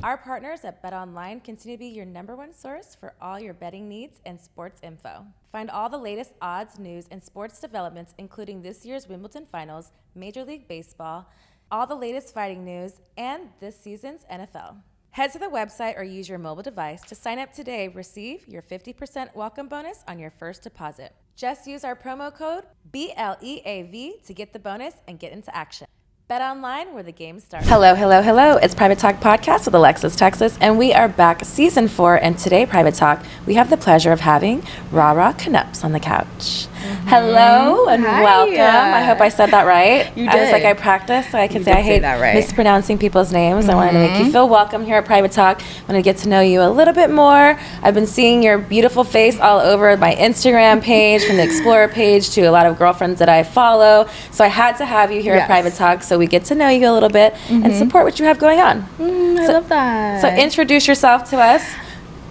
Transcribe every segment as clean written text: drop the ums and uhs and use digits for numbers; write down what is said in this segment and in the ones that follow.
Our partners at BetOnline continue to be your #1 source for all your betting needs and sports info. Find all the latest odds, news, and sports developments, including this year's Wimbledon Finals, Major League Baseball, all the latest fighting news, and this season's NFL. Head to the website or use your mobile device to sign up today. Receive your 50% welcome bonus on your first deposit. Just use our promo code BLEAV to get the bonus and get into action. BetOnline, where the game starts. Hello. It's Private Talk Podcast with Alexis, Texas, and we are back season 4. And today, Private Talk, we have the pleasure of having Rara Knupps on the couch. Hello and welcome. I hope I said that right. You did. I was like, I practiced, so I can say I hate mispronouncing people's names. I wanted to make you feel welcome here at Private Talk. I want to get to know you a little bit more. I've been seeing your beautiful face all over my Instagram page, from the Explorer page to a lot of girlfriends that I follow. So I had to have you here at Private Talk so we get to know you a little bit and support what you have going on. I love that. So introduce yourself to us.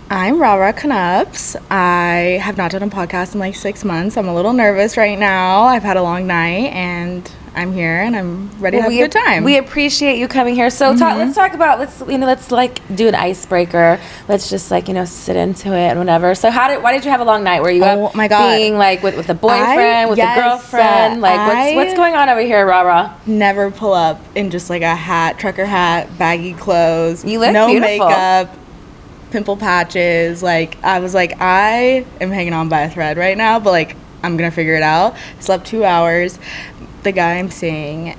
I'm Rara Knupps. I have not done a podcast in like 6 months. I'm a little nervous right now. I've had a long night and I'm here and I'm ready to have a good time. We appreciate you coming here. So let's talk about, let's like do an icebreaker. Let's just like, sit into it and whatever. So why did you have a long night? Were you up being like with a boyfriend, with a girlfriend? What's going on over here, Rara? Never pull up in just like a hat, trucker hat, baggy clothes. You look no beautiful. Makeup. Pimple patches. I was like, I am hanging on by a thread right now, but like I'm gonna figure it out. Slept 2 hours. The guy I'm seeing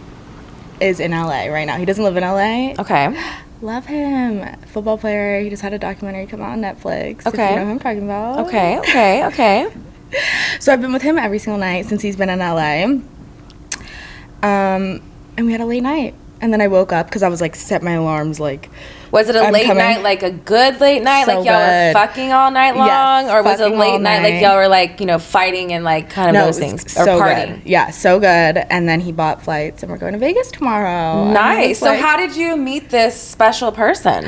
is in LA right now. He doesn't live in LA. Okay. Love him. Football player. He just had a documentary come out on Netflix. Okay. If you know who I'm talking about. Okay. So I've been with him every single night since he's been in LA. And we had a late night. And then I woke up because I was like, set my alarms like. Was it a late night, like a good late night, so like y'all were fucking all night long? Or was it a late night, like y'all were like, fighting and like kind of those things? Or so partying? Good. Yeah, so good. And then he bought flights and we're going to Vegas tomorrow. Nice. So how did you meet this special person?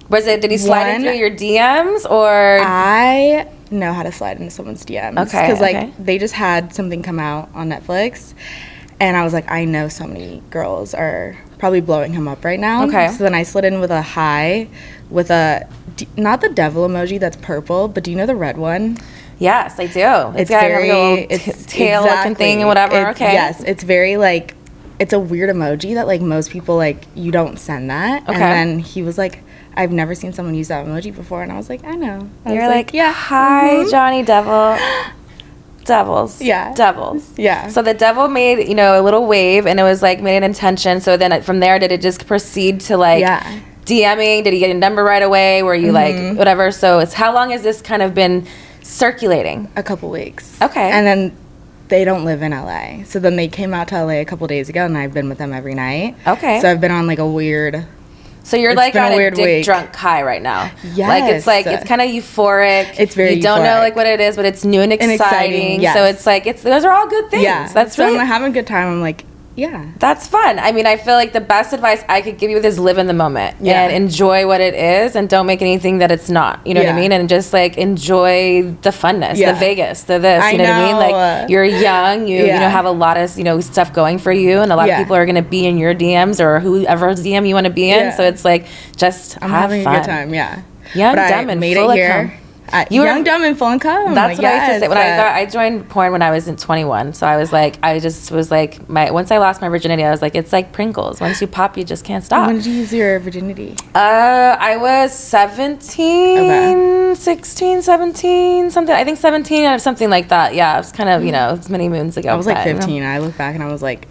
Did he slide in through your DMs or? I know how to slide into someone's DMs. Okay. Because they just had something come out on Netflix. And I was like, I know so many girls are probably blowing him up right now. Okay. So then I slid in with a hi, with not the devil emoji that's purple, but do you know the red one? Yes, I do. It's got a little tail looking thing and whatever. Okay. Yes, it's very like, it's a weird emoji that like most people like, you don't send that. Okay. And then he was like, I've never seen someone use that emoji before. And I was like, I know. You're like, yeah. Hi, Johnny Devil. Devils. Yeah. Devils. Yeah. So the devil made, a little wave and it was like made an intention. So then from there, did it just proceed to like DMing? Did he get a number right away? Were you like, whatever? So how long has this kind of been circulating? A couple weeks. Okay. And then they don't live in LA. So then they came out to LA a couple days ago and I've been with them every night. Okay. So I've been on like a weird. So you're like on a dick drunk high right now. Yes. It's kind of euphoric. It's very You don't know like what it is, but it's new and exciting. Yes. So it's like, those are all good things. Yeah. That's I'm having a good time. I'm like, yeah. That's fun. I mean, I feel like the best advice I could give you is live in the moment and enjoy what it is and don't make anything that it's not. You know what I mean? And just like enjoy the funness, the Vegas, the this. You know what I mean? Like you're young, you have a lot of stuff going for you, and a lot of people are going to be in your DMs or whoever's DM you want to be in. So it's like I'm having fun. A good time. Yeah. Young, dumb, and full of cum. Young, dumb, and full of cum. That's what I used to say. When I joined porn when I was in 21. So I was like, once I lost my virginity, I was like, it's like Pringles. Once you pop, you just can't stop. When did you lose your virginity? I was 17, 16, 17, something. I think 17 or something like that. Yeah, it was kind of, it's many moons ago. I was like 15. I look back and I was like...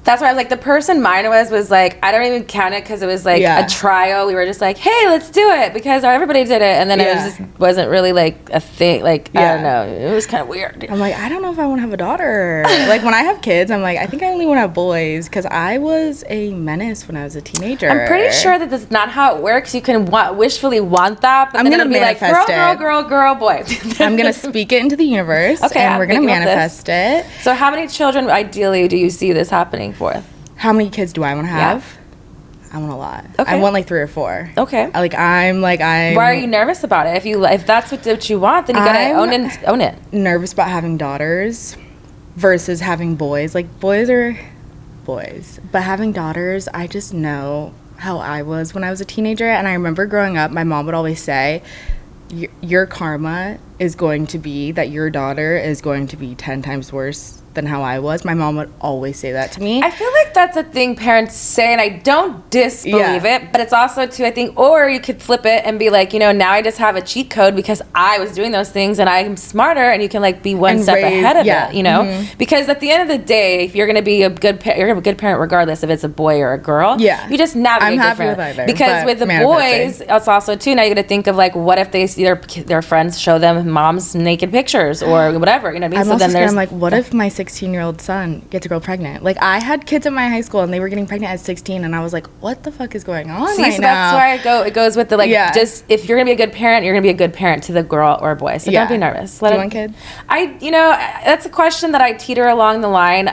That's why I was like, the person mine was like, I don't even count it because it was like a trial. We were just like, hey, let's do it because everybody did it. And then it wasn't really like a thing. Like, I don't know. It was kind of weird. I'm like, I don't know if I want to have a daughter. Like when I have kids, I'm like, I think I only want to have boys because I was a menace when I was a teenager. I'm pretty sure that that's not how it works. You can wishfully want that, but I'm then gonna it'll be like, girl, boy. I'm going to speak it into the universe and we're going to manifest it. So how many children ideally do you see this happening for? How many kids do I want to have? I want a lot. Okay. I want like 3 or 4. Okay. I'm Why are you nervous about it? If that's what you want, then you gotta own it. Nervous about having daughters versus having boys. Like boys are boys, but having daughters, I just know how I was when I was a teenager. And I remember growing up, my mom would always say, your karma is going to be that your daughter is going to be 10 times worse than how I was. My mom would always say that to me. I feel like that's a thing parents say, and I don't disbelieve it, but it's also too, I think, or you could flip it and be like, now I just have a cheat code because I was doing those things and I'm smarter, and you can like be one step ahead of it, because at the end of the day, if you're going to be a good you're gonna be a good parent regardless if it's a boy or a girl. You just navigate different. With either, because with the boys, it's also too, now you got to think of like, what if they see their friends show them mom's naked pictures or whatever, you know what I mean? I'm also scared. I'm like, what if my 16-year-old son gets a girl pregnant? Like, I had kids in my high school and they were getting pregnant at 16, and I was like, what the fuck is going on right now? That's why it goes with the like, just if you're gonna be a good parent, you're gonna be a good parent to the girl or boy, so don't be nervous. Do you want kids? That's a question that I teeter along the line.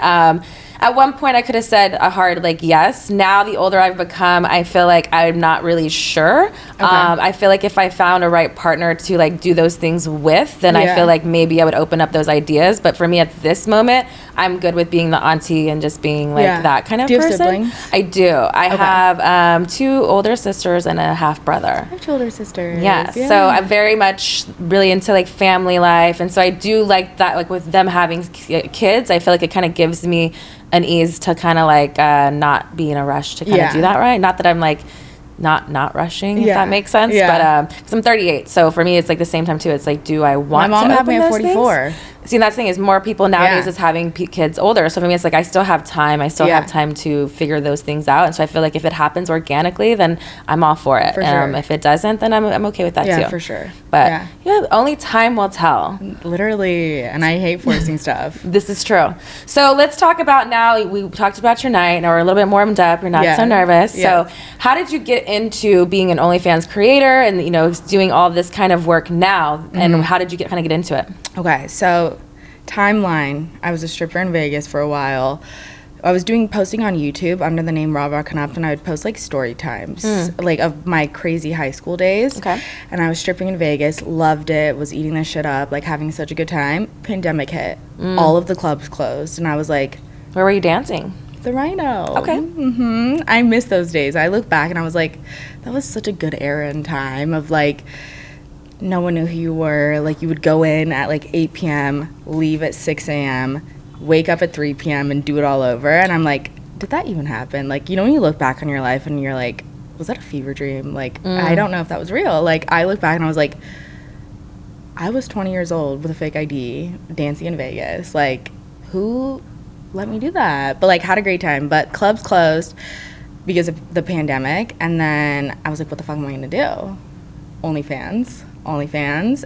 At one point, I could have said a hard, like, yes. Now, the older I've become, I feel like I'm not really sure. I feel like if I found a right partner to, like, do those things with, then I feel like maybe I would open up those ideas. But for me, at this moment, I'm good with being the auntie and just being, like, that kind of person. Do you have siblings? I do. I have 2 older sisters and a half-brother. I have 2 older sisters. Yeah. So I'm very much really into, like, family life. And so I do like that, like, with them having kids, I feel like it kind of gives me an ease to kind of like not be in a rush to kind of do that, right? Not that I'm like not rushing, if that makes sense, but because I'm 38, so for me it's like the same time too. It's like, do I want my mom to had me at 44 things? See, that's the thing is more people nowadays is having kids older, so for me it's like I still have time. I still have time to figure those things out, and so I feel like if it happens organically, then I'm all for it. If it doesn't, then I'm okay with that too. Yeah, for sure. But only time will tell. Literally, and I hate forcing stuff. This is true. So let's talk about now. We talked about your night, and we're a little bit warmed up. You're not so nervous. So how did you get into being an OnlyFans creator and doing all this kind of work now? And how did you get into it? Okay, so timeline. I was a stripper in Vegas for a while. I was posting on YouTube under the name Rara Knupps, and I would post like story times, like of my crazy high school days. Okay. And I was stripping in Vegas, loved it, was eating this shit up, like having such a good time. Pandemic hit. All of the clubs closed, and I was like, where were you dancing? The Rhino. Okay. I miss those days. I look back and I was like, that was such a good era and time of like, no one knew who you were. Like, you would go in at like 8 p.m., leave at 6 a.m., wake up at 3 p.m. and do it all over. And I'm like, did that even happen? Like, when you look back on your life and you're like, was that a fever dream? Like, I don't know if that was real. Like, I look back and I was like, I was 20 years old with a fake ID dancing in Vegas. Like, who let me do that? But like, had a great time. But clubs closed because of the pandemic. And then I was like, what the fuck am I gonna do? OnlyFans.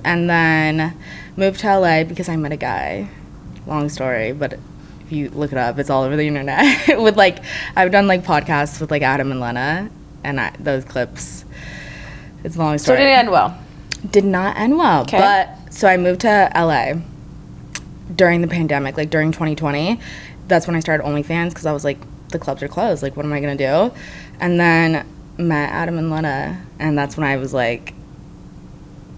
And then moved to LA because I met a guy. Long story, but if you look it up, it's all over the internet. With like, I've done like podcasts with like Adam and Lena, and those clips. It's a long story. So did it end well? Did not end well. Okay. But so I moved to LA during the pandemic, like during 2020. That's when I started OnlyFans because I was like, the clubs are closed. Like, what am I gonna do? And then met Adam and Lena, and that's when I was like,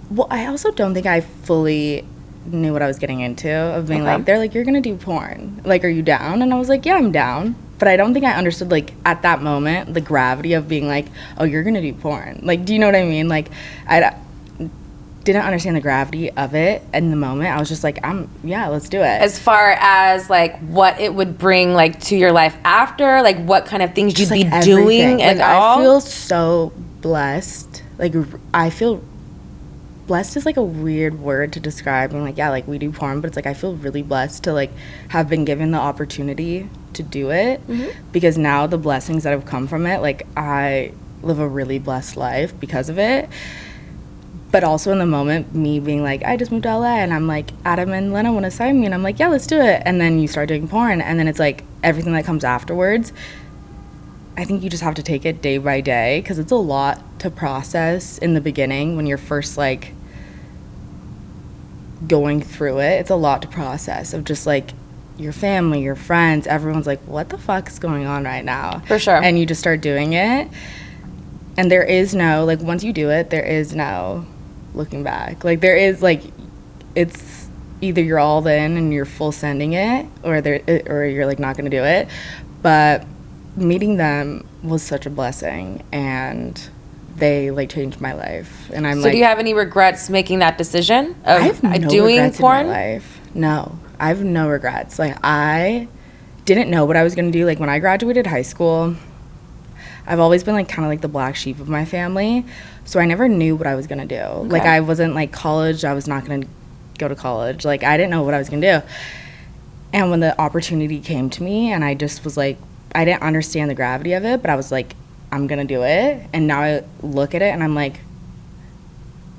well, I also don't think I fully knew what I was getting into, of being like, they're like, you're gonna do porn, like, are you down? And I was like, yeah, I'm down. But I don't think I understood, like, at that moment, the gravity of being like, oh, you're gonna do porn. Like, do you know what I mean? Like, I didn't understand the gravity of it in the moment. I was just like, let's do it. As far as like what it would bring like to your life after, like what kind of things you'd be doing, and like, all. I feel so blessed. Like, I feel blessed is like a weird word to describe. I'm like, yeah, like we do porn, but it's like I feel really blessed to like have been given the opportunity to do it, because now the blessings that have come from it, like I live a really blessed life because of it. But also in the moment, me being like, I just moved to LA, and I'm like, Adam and Lena want to sign me, and I'm like, yeah, let's do it. And then you start doing porn, and then it's like everything that comes afterwards. I think you just have to take it day by day, because it's a lot to process in the beginning when you're first like going through it. It's a lot to process of just like your family, your friends, everyone's like, what the fuck is going on right now? For sure. And you just start doing it, and there is no, like, once you do it, there is no looking back. Like, there is, like, it's either you're all in and you're full sending it, or you're like not gonna do it. But meeting them was such a blessing, and they like changed my life. And I'm So like, do you have any regrets making that decision of I have no doing regrets porn? in my life. No, I have no regrets. Like, I didn't know what I was gonna do. Like, when I graduated high school, I've always been like kind of like the black sheep of my family, so I never knew what I was gonna do. Okay. Like, I wasn't like college. I was not gonna go to college. Like, I didn't know what I was gonna do. And when the opportunity came to me, and I just was like, I didn't understand the gravity of it, but I was like, I'm gonna do it. And now I look at it and I'm like,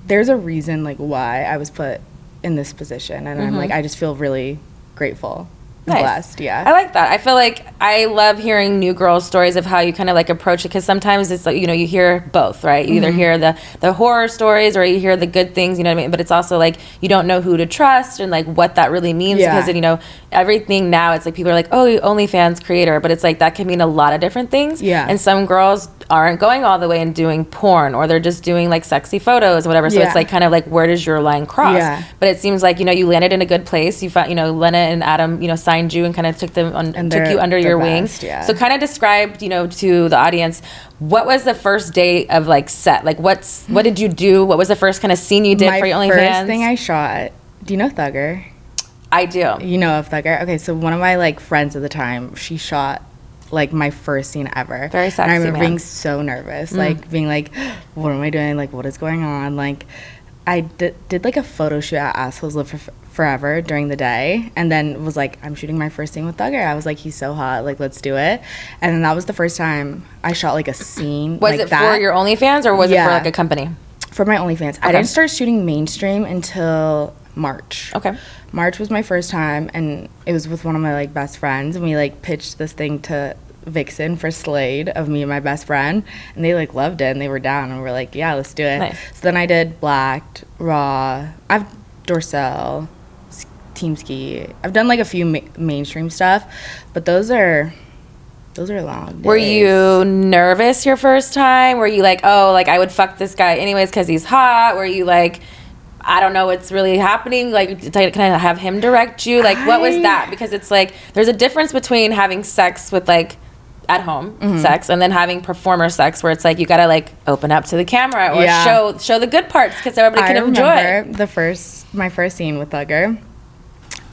there's a reason like why I was put in this position, and I'm like, I just feel really grateful. Nice. Blessed, yeah. I like that. I feel like I love hearing new girls' stories of how you kind of like approach it, because sometimes it's like, you know, you hear both, right? You either hear the horror stories or you hear the good things, you know what I mean? But it's also like you don't know who to trust and like what that really means, because, you know, everything now, it's like people are like, oh, OnlyFans creator, but it's like that can mean a lot of different things. Yeah. And some girls aren't going all the way and doing porn, or they're just doing like sexy photos or whatever. So it's like kind of like, where does your line cross? But it seems like, you know, you landed in a good place. You found, you know, Lena and Adam, you know, signed you and kind of took you under your wing. So kind of describe, you know, to the audience, what was the first day of like set? Like what did you do? What was the first kind of scene you did for your OnlyFans? My first thing I shot, do you know Thugger? I do. You know of Thugger? Okay, so one of my like friends at the time, she shot like my first scene ever. Very sexy, and I remember being so nervous, like being like, what am I doing? Like, what is going on? Like, I did like a photo shoot at Assholes Live Forever during the day, and then was like, I'm shooting my first scene with Thugger. I was like, he's so hot, like, let's do it. And then that was the first time I shot like a scene. Was like it for your OnlyFans, or was it for like a company? For my OnlyFans. I didn't start shooting mainstream until March. Okay. March was my first time, and it was with one of my like best friends, and we like pitched this thing to Vixen for Slade of me and my best friend, and they like loved it and they were down, and we're like, yeah, let's do it. Nice. So then I did Blacked, Raw, I've Dorsal, Team Ski. I've done like a few mainstream stuff, but those are long days. Were you nervous your first time? Were you like, oh, like I would fuck this guy anyways because he's hot? Were you like, I don't know what's really happening? Like, can I have him direct you? Like, what was that? Because it's like, there's a difference between having sex with like at home sex and then having performer sex, where it's like you gotta like open up to the camera or show the good parts because everybody can enjoy. I remember my first scene with Thugger.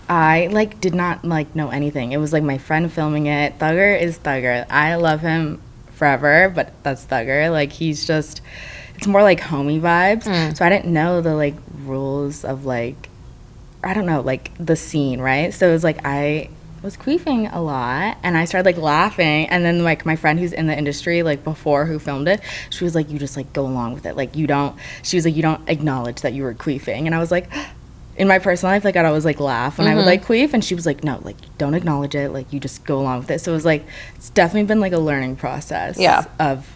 I like did not like know anything. It was like my friend filming it. Thugger is Thugger. I love him forever, but that's Thugger. Like, he's just, it's more like homie vibes. So I didn't know the like rules of like, I don't know, like the scene, right? So it was like I was queefing a lot, and I started like laughing, and then like my friend who's in the industry like before, who filmed it, she was like, you just like go along with it, like you don't acknowledge that you were queefing. And I was like, in my personal life, like I'd always like laugh when I would like queef, and she was like, no, like don't acknowledge it, like you just go along with it. So it was like, it's definitely been like a learning process of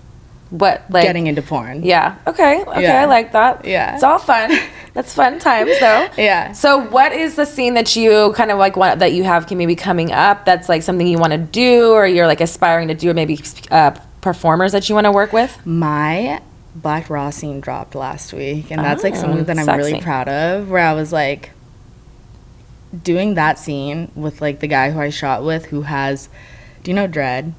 what, like getting into porn. Okay, I like that. It's all fun. That's fun times though. So what is the scene that you kind of like want, that you have maybe coming up, that's like something you want to do, or you're like aspiring to do, or maybe performers that you want to work with? My Black Raw scene dropped last week, and that's like something that I'm really proud of, where I was like doing that scene with like the guy who I shot with, who has, do you know Dread?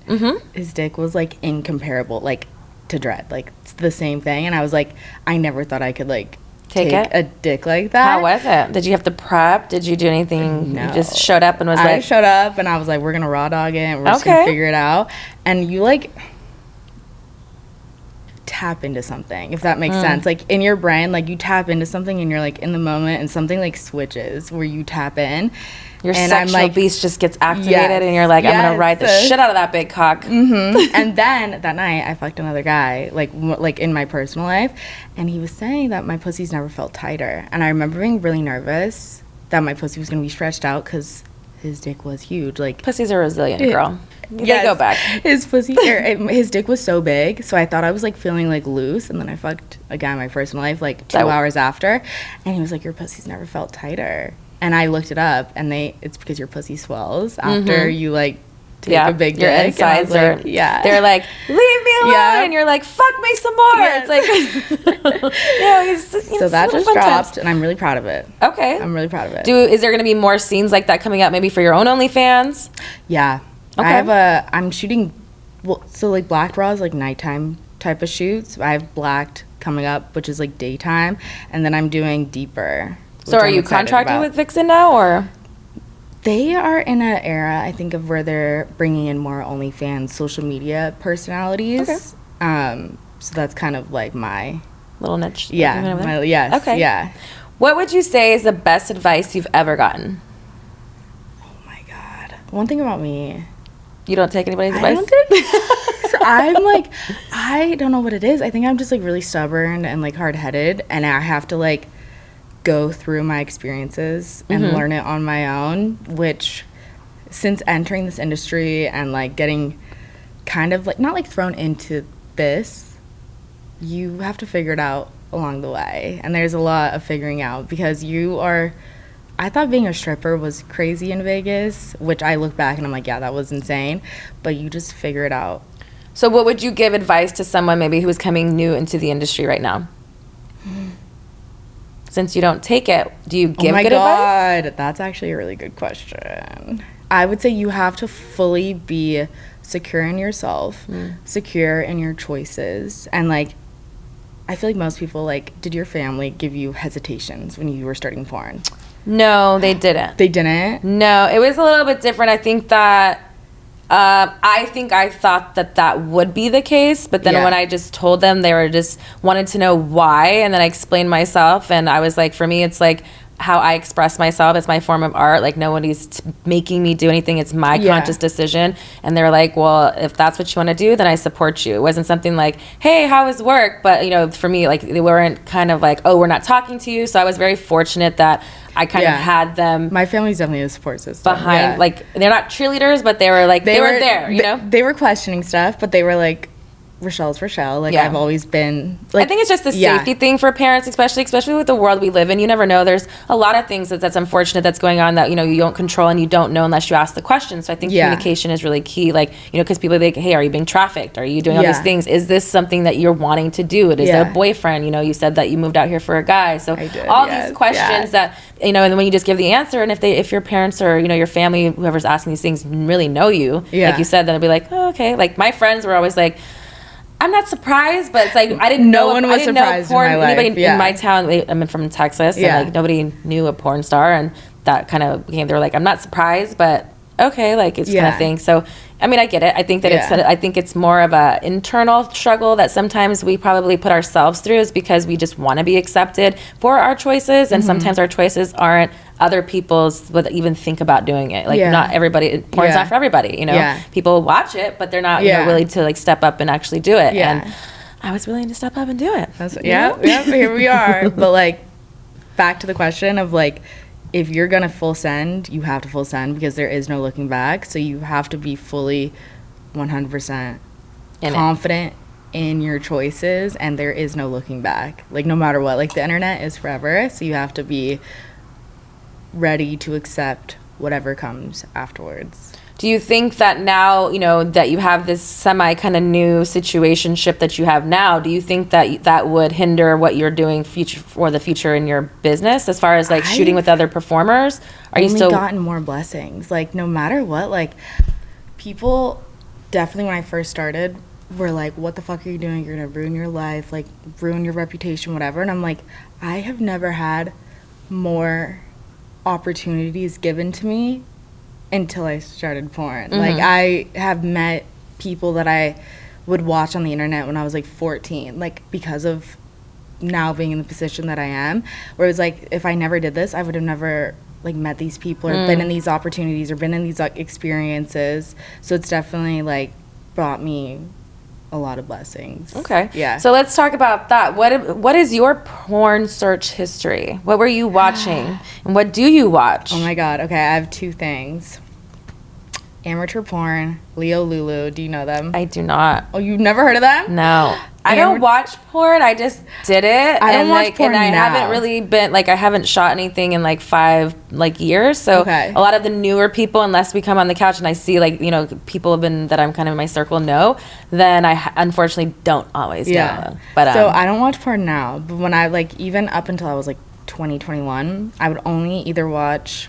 His dick was like incomparable, like to Dread, like it's the same thing. And I was like, I never thought I could like take a dick like that. How was it? Did you have to prep? Did you do anything? No. You just showed up and was I showed up and I was like, we're gonna raw dog it, and we're just gonna figure it out. And you like tap into something, if that makes sense. Like in your brain, like you tap into something and you're like in the moment, and something like switches where you tap in. Your sexual beast just gets activated, and you're like, I'm gonna ride the shit out of that big cock. And then that night I fucked another guy, like in my personal life, and he was saying that my pussy's never felt tighter. And I remember being really nervous that my pussy was gonna be stretched out, because his dick was huge. Like, pussies are resilient, girl. They go back. His his dick was so big, so I thought I was like feeling like loose, and then I fucked a guy in my personal life like 2 hours after, and he was like, your pussy's never felt tighter. And I looked it up, and it's because your pussy swells after you like take a big dick. Your insides are, they're like, leave me alone, and you're like, fuck me some more. It's like, so that just dropped, and I'm really proud of it. Okay. I'm really proud of it. Is there going to be more scenes like that coming up, maybe for your own OnlyFans? Yeah. Okay. I'm shooting well, so like black bras, like nighttime type of shoots. I have blacked coming up, which is like daytime, and then I'm doing deeper. So are you contracted with Vixen now, or? They are in an era, I think, of where they're bringing in more OnlyFans social media personalities. Okay. So that's kind of like my little niche. Yeah. Yes. Okay. Yeah. What would you say is the best advice you've ever gotten? Oh my God. One thing about me. You don't take anybody's advice? I'm like, I don't know what it is. I think I'm just like really stubborn and like hard-headed, and I have to like go through my experiences and learn it on my own, which since entering this industry and like getting kind of like not like thrown into this, you have to figure it out along the way, and there's a lot of figuring out because I thought being a stripper was crazy in Vegas, which I look back and I'm like, yeah, that was insane, but you just figure it out. So what would you give advice to someone maybe who is coming new into the industry right now? Since you don't take it, do you give good advice? Oh my God, that's actually a really good question. I would say you have to fully be secure in yourself, secure in your choices, and like, I feel like most people, like, did your family give you hesitations when you were starting porn? No, they didn't. They didn't? No, it was a little bit different. I think that I thought that would be the case, but then when I just told them, they were just wanted to know why, and then I explained myself, and I was like, for me, it's like how I express myself. It's my form of art. Like, nobody's making me do anything. It's my conscious decision. And they're like, well, if that's what you want to do, then I support you. It wasn't something like, hey, how was work? But, you know, for me, like, they weren't kind of like, oh, we're not talking to you. So I was very fortunate that I kind of had them. My family's definitely a support system. Behind, like, they're not cheerleaders, but they were like, they were there, you know? They were questioning stuff, but they were like, Rochelle's Rochelle. Like, I've always been like, I think it's just a safety thing for parents, especially with the world we live in. You never know. There's a lot of things that's unfortunate that's going on that, you know, you don't control and you don't know unless you ask the question. So I think communication is really key. Like, you know, because people are like, hey, are you being trafficked? Are you doing all these things? Is this something that you're wanting to do? Is it a boyfriend? You know, you said that you moved out here for a guy. So all these questions that, you know, and then when you just give the answer, and if your parents or, you know, your family, whoever's asking these things really know you, like you said, then it'll be like, oh, okay. Like, my friends were always like, I'm not surprised, but it's like I didn't know. No one was surprised in my life. Anybody in my town. I'm from Texas, and like nobody knew a porn star, and that kind of became. They were like, I'm not surprised, but okay, like it's kind of thing. So, I mean, I get it. I think that I think it's more of a internal struggle that sometimes we probably put ourselves through, is because we just want to be accepted for our choices, and sometimes our choices aren't other people's would even think about doing it. Like, not everybody, porn's not for everybody, you know? People watch it, but they're not you know, willing to like step up and actually do it. And I was willing to step up and do it. Here we are. But like, back to the question of like, if you're gonna full send, you have to full send, because there is no looking back. So you have to be fully 100% confident in your choices, and there is no looking back. Like, no matter what, like, the internet is forever, so you have to be ready to accept whatever comes afterwards. Do you think that now, you know, that you have this semi kind of new situationship that you have now, do you think that that would hinder what you're doing for the future in your business, as far as like shooting with other performers? Are you still gotten more blessings? Like, no matter what, like, people definitely, when I first started, were like, what the fuck are you doing? You're gonna ruin your life, like, ruin your reputation, whatever. And I'm like, I have never had more opportunities given to me until I started porn. Like, I have met people that I would watch on the internet when I was like 14, like, because of now being in the position that I am, where it was like, if I never did this, I would have never like met these people or been in these opportunities or been in these experiences. So it's definitely like brought me a lot of blessings. Okay. Yeah. So let's talk about that. What is your porn search history? What were you watching? And what do you watch? Oh my God. Okay, I have two things. Amateur porn, Leo Lulu. Do you know them? I do not. Oh, you've never heard of them? No. I don't watch porn. I just did it. I don't watch porn and I now. haven't really been, like, I haven't shot anything in like 5 years. So a lot of the newer people, unless we come on the couch and I see, like, you know, people have been that I'm kind of in my circle know, then I unfortunately don't always know. But so I don't watch porn now. But when I, like, even up until I was like 20, 21, I would only either watch,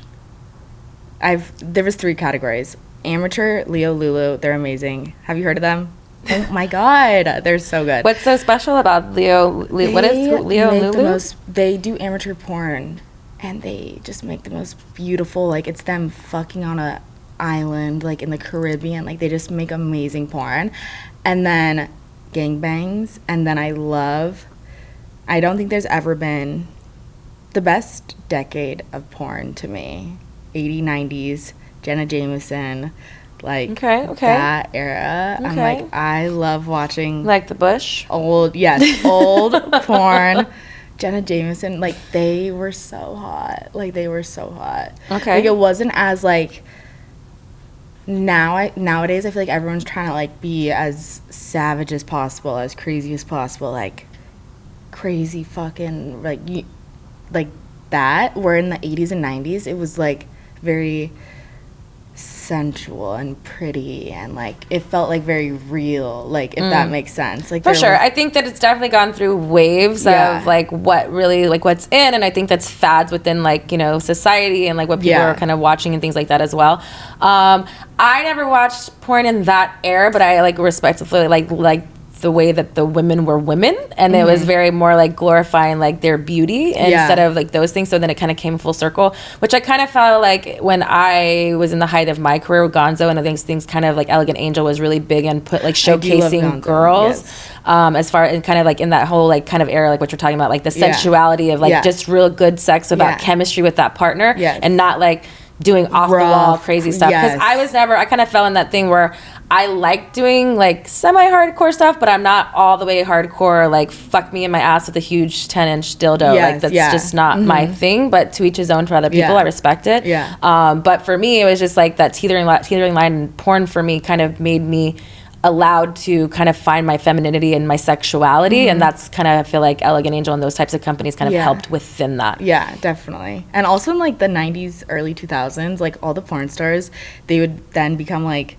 there was 3 categories: Amateur, Leo Lulu, they're amazing. Have you heard of them? Oh my god, they're so good. What's so special about Leo? What is Leo Lulu? They do amateur porn, and they just make the most beautiful, like, it's them fucking on a island, like, in the Caribbean. Like, they just make amazing porn. And then gangbangs, and then I don't think there's ever been the best decade of porn to me. 80s, 90s, Jenna Jameson, like that era. I'm like, I love watching like the Bush old porn. Jenna Jameson, like, they were so hot. Okay. Like, it wasn't as, like, nowadays I feel like everyone's trying to, like, be as savage as possible, as crazy as possible, like crazy fucking, like that. Where in the 80s and 90s it was, like, very sensual and pretty, and, like, it felt, like, very real, like, if that makes sense. Like, for sure, I think that it's definitely gone through waves of, like, what really, like, what's in, and I think that's fads within, like, you know, society, and, like, what people are kind of watching and things like that as well. I never watched porn in that era, but I, like, respectfully like the way that the women were women, and it was very more, like, glorifying, like, their beauty instead of, like, those things. So then it kind of came full circle, which I kind of felt like when I was in the height of my career with Gonzo, and I think things kind of like Elegant Angel was really big and put, like, showcasing girls, as far and kind of, like, in that whole, like, kind of era, like what you're talking about, like the sensuality of, like, just real good sex about chemistry with that partner, and not, like, doing off the wall crazy stuff. Because I kind of fell in that thing where I like doing, like, semi-hardcore stuff, but I'm not all the way hardcore, like, fuck me in my ass with a huge 10-inch dildo. Like, that's just not my thing. But to each his own. For other people, I respect it. But for me, it was just like that teetering line in porn for me kind of made me allowed to kind of find my femininity and my sexuality, and that's kind of, I feel like Elegant Angel and those types of companies kind of helped within that. Yeah, definitely. And also in, like, the 90s, early 2000s, like, all the porn stars, they would then become, like,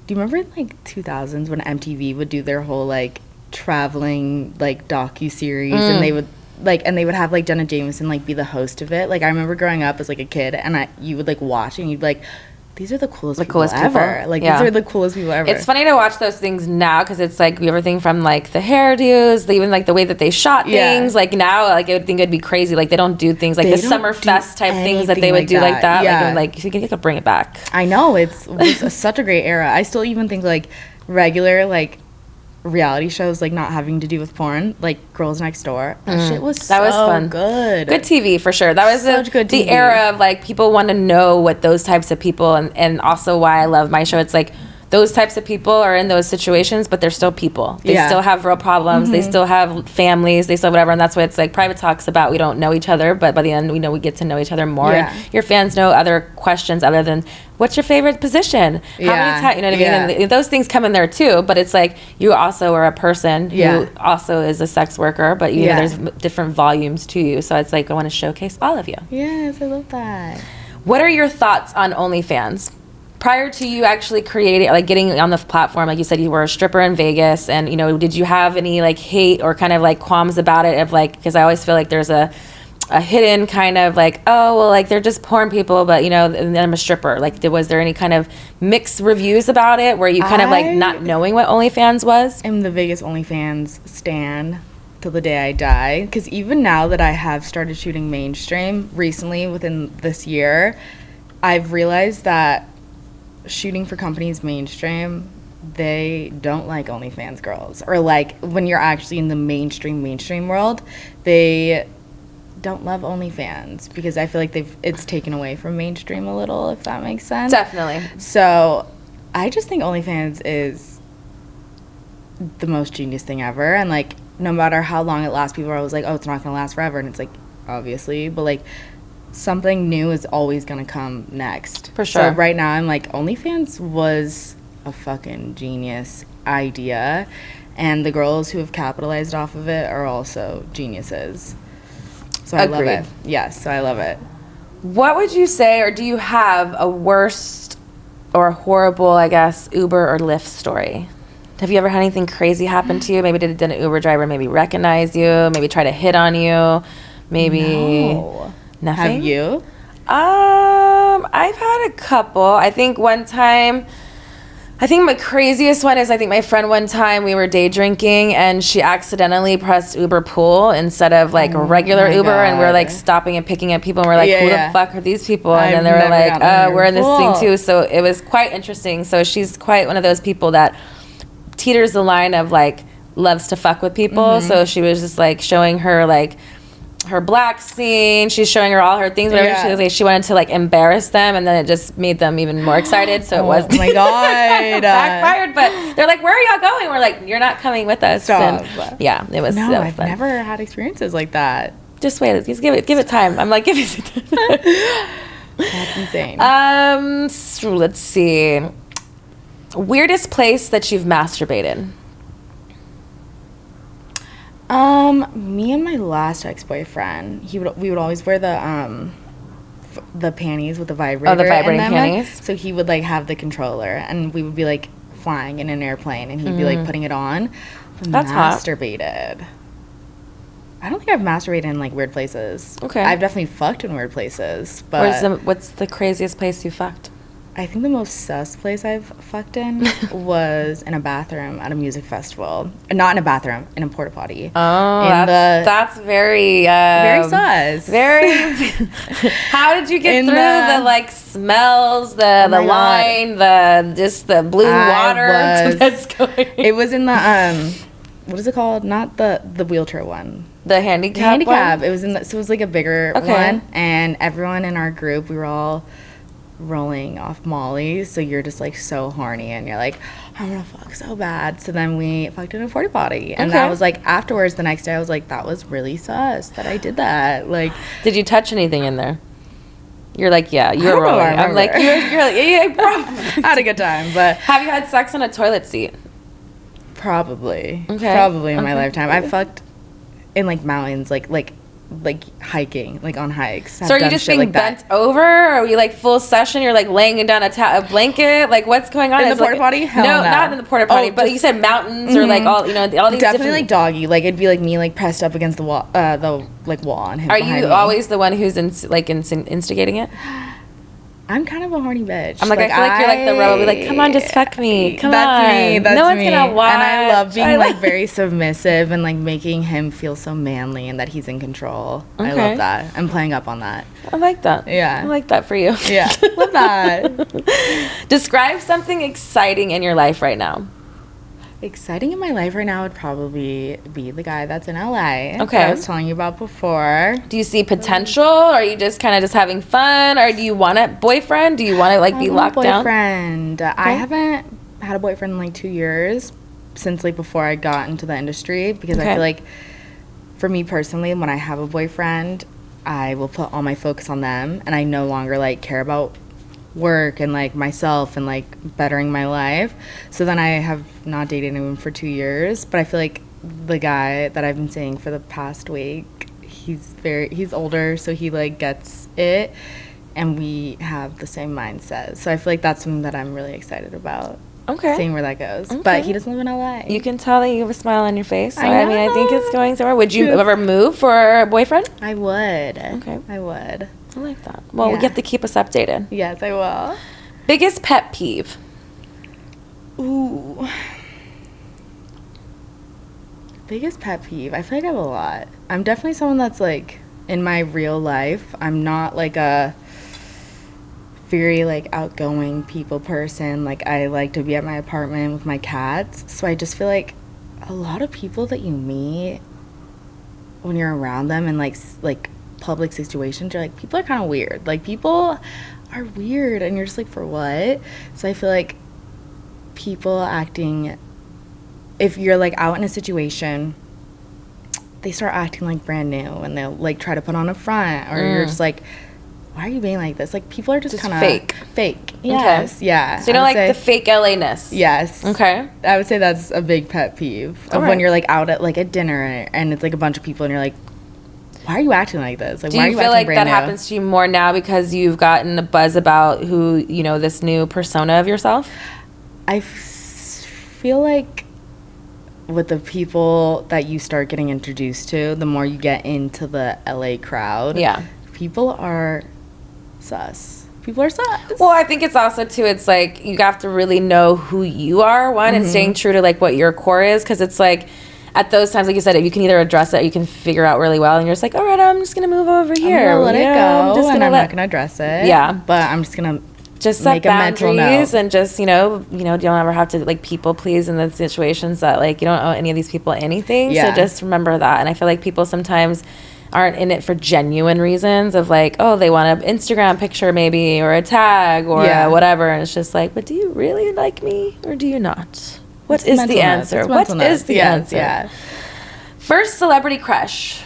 do you remember in, like, 2000s when MTV would do their whole, like, traveling, like, docu-series, and they would have, like, Jenna Jameson, like, be the host of it. Like, I remember growing up as, like, a kid, and you would, like, watch, and you'd be like, these are the coolest people ever. Like, these are the coolest people ever. It's funny to watch those things now, because it's, like, everything from, like, the hairdos, even, like, the way that they shot things. Like, now, like, I would think it'd be crazy. Like, they don't do things like the Summer Fest type things that they would do like that. Like, you could bring it back. I know. It was such a great era. I still even think, like, regular, like, reality shows, like, not having to do with porn, like Girls Next Door. That shit was so fun. Good TV for sure. That was such good TV. The era of, like, people want to know what those types of people, and also why I love my show. It's like those types of people are in those situations, but they're still people. They still have real problems. They still have families. They still whatever. And that's what it's like. Private Talk's about. We don't know each other, but by the end, we know we get to know each other more. And your fans know other questions other than, what's your favorite position? How many times? You know what I mean? And those things come in there too. But it's like, you also are a person who also is a sex worker, but you know, there's different volumes to you. So it's like, I want to showcase all of you. Yes, I love that. What are your thoughts on OnlyFans? Prior to you actually creating, like, getting on the platform, like you said, you were a stripper in Vegas, and, you know, did you have any, like, hate or kind of, like, qualms about it, of, like, because I always feel like there's a hidden kind of, like, oh, well, like, they're just porn people, but, you know, and then I'm a stripper. Like, was there any kind of mixed reviews about it, where you kind of, like, not knowing what OnlyFans was? I'm the biggest OnlyFans stan till the day I die, because even now that I have started shooting mainstream recently within this year, I've realized that shooting for companies mainstream, they don't like OnlyFans girls, or, like, when you're actually in the mainstream world, they don't love OnlyFans, because I feel like it's taken away from mainstream a little, if that makes sense. Definitely. So I just think OnlyFans is the most genius thing ever, and, like, no matter how long it lasts, people are always like, oh, it's not gonna last forever, and it's like, obviously, but, like, something new is always going to come next. For sure. So right now I'm like, OnlyFans was a fucking genius idea, and the girls who have capitalized off of it are also geniuses. So I love it. Yes, so I love it. What would you say, or do you have a worst or horrible, I guess, Uber or Lyft story? Have you ever had anything crazy happen to you? Maybe did an Uber driver maybe recognize you, maybe try to hit on you, maybe... No. Nothing? Have you? I've had a couple. I think my craziest one is, I think my friend one time, we were day drinking and she accidentally pressed Uber Pool instead of like regular Uber. God. And we're like stopping and picking up people and we're like, who the fuck are these people? And then they were like, we're in this thing too. So it was quite interesting. So she's quite one of those people that teeters the line of like loves to fuck with people. So she was just like showing her like her black scene. She's showing her all her things. Whatever she was like, she wanted to like embarrass them, and then it just made them even more excited. So it was oh my god, backfired. But they're like, "Where are y'all going?" We're like, "You're not coming with us." Stop. And yeah, it was. No, so I've fun. never had experiences like that. Just wait. Just give it time. I'm like, give it time. That's insane. So let's see. Weirdest place that you've masturbated. Me and my last ex-boyfriend, we would always wear the panties with the vibrator. Oh, the vibrating panties. So he would like have the controller, and we would be like flying in an airplane, and he'd be like putting it on. That's masturbated. Hot. I don't think I've masturbated in like weird places. Okay. I've definitely fucked in weird places, but what's the craziest place you fucked? I think the most sus place I've fucked in was in a bathroom at a music festival. Not in a bathroom, in a porta potty. Oh, that's very very sus. Very. How did you get through the like smells, the line, the blue water that's going? It was in the what is it called? Not the wheelchair one. The handicap one? It was in so it was like a bigger one, and everyone in our group, we were all rolling off Molly, so you're just like so horny and you're like, I'm gonna fuck so bad. So then we fucked in a porta potty, and that was like afterwards the next day I was like, that was really sus that I did that. Like, did you touch anything in there? You're like, yeah, you're rolling. I'm like, you're like, yeah, probably. I had a good time. But have you had sex on a toilet seat? Probably in my lifetime. I fucked in like mountains, like hiking, like on hikes. So are you just being bent over? Or are you like full session? You're like laying down a blanket? Like what's going on? In the porta potty? Hell no, not in the porta potty. But you said mountains or like all these definitely different... like doggy. Like it'd be like me like pressed up against the wall, wall. And him are you always the one who's instigating it? I'm kind of a horny bitch. I'm like I feel like you're like the rebel. Be like, come on, just fuck me. Come on. That's no one's gonna watch. And I love being like very submissive and like making him feel so manly and that he's in control. I love that. I'm playing up on that. I like that. Yeah. I like that for you. Yeah. Love that. Describe something exciting in your life right now. Exciting in my life right now would probably be the guy that's in LA. Okay. That I was telling you about before. Do you see potential? Or are you just kind of just having fun? Or do you want a boyfriend? Do you want to like be locked down? Boyfriend. Okay. I haven't had a boyfriend in like 2 years since like before I got into the industry, because I feel like for me personally, when I have a boyfriend, I will put all my focus on them, and I no longer like care about work and like myself and like bettering my life. So then I have not dated anyone for 2 years, but I feel like the guy that I've been seeing for the past week, he's older, so he like gets it, and we have the same mindset. So I feel like that's something that I'm really excited about. Seeing where that goes. But he doesn't live in LA. You can tell that you have a smile on your face. So I mean, I think it's going somewhere. Would you ever move for a boyfriend? I would. Okay. I would. I like that. Well, you have to keep us updated. Yes, I will. Biggest pet peeve? Ooh. Biggest pet peeve? I feel like I have a lot. I'm definitely someone that's like, in my real life, I'm not like a very like outgoing people person. Like I like to be at my apartment with my cats. So I just feel like a lot of people that you meet when you're around them and like public situations, you're like, people are kind of weird. Like people are weird, and you're just like, for what? So I feel like people acting, if you're like out in a situation, they start acting like brand new, and they'll like try to put on a front, or you're just like, why are you being like this? Like people are just kind of fake. Yes. Okay. Yeah. So you don't like the fake LA-ness? Yes. Okay. I would say that's a big pet peeve of when you're like out at like a dinner and it's like a bunch of people and you're like, why are you acting like this? Like, do you feel like that happens to you more now because you've gotten a buzz about who, you know, this new persona of yourself? I feel like with the people that you start getting introduced to, the more you get into the LA crowd, people are sus. people are sus. Well, I think it's also too, it's like you have to really know who you are, one, and staying true to like what your core is, because it's like at those times, like you said, if you can either address it, or you can figure out really well, and you're just like, all right, I'm just gonna move over here. I'm gonna let it go, I'm not gonna address it. Yeah, but I'm just gonna just set make a mental boundaries note. and just you don't ever have to like people please in the situations that like you don't owe any of these people anything. Yeah. So just remember that. And I feel like people sometimes aren't in it for genuine reasons of like, oh, they want an Instagram picture maybe or a tag or whatever, and it's just like, but do you really like me or do you not? What is the answer? What is the answer? Yeah. First celebrity crush.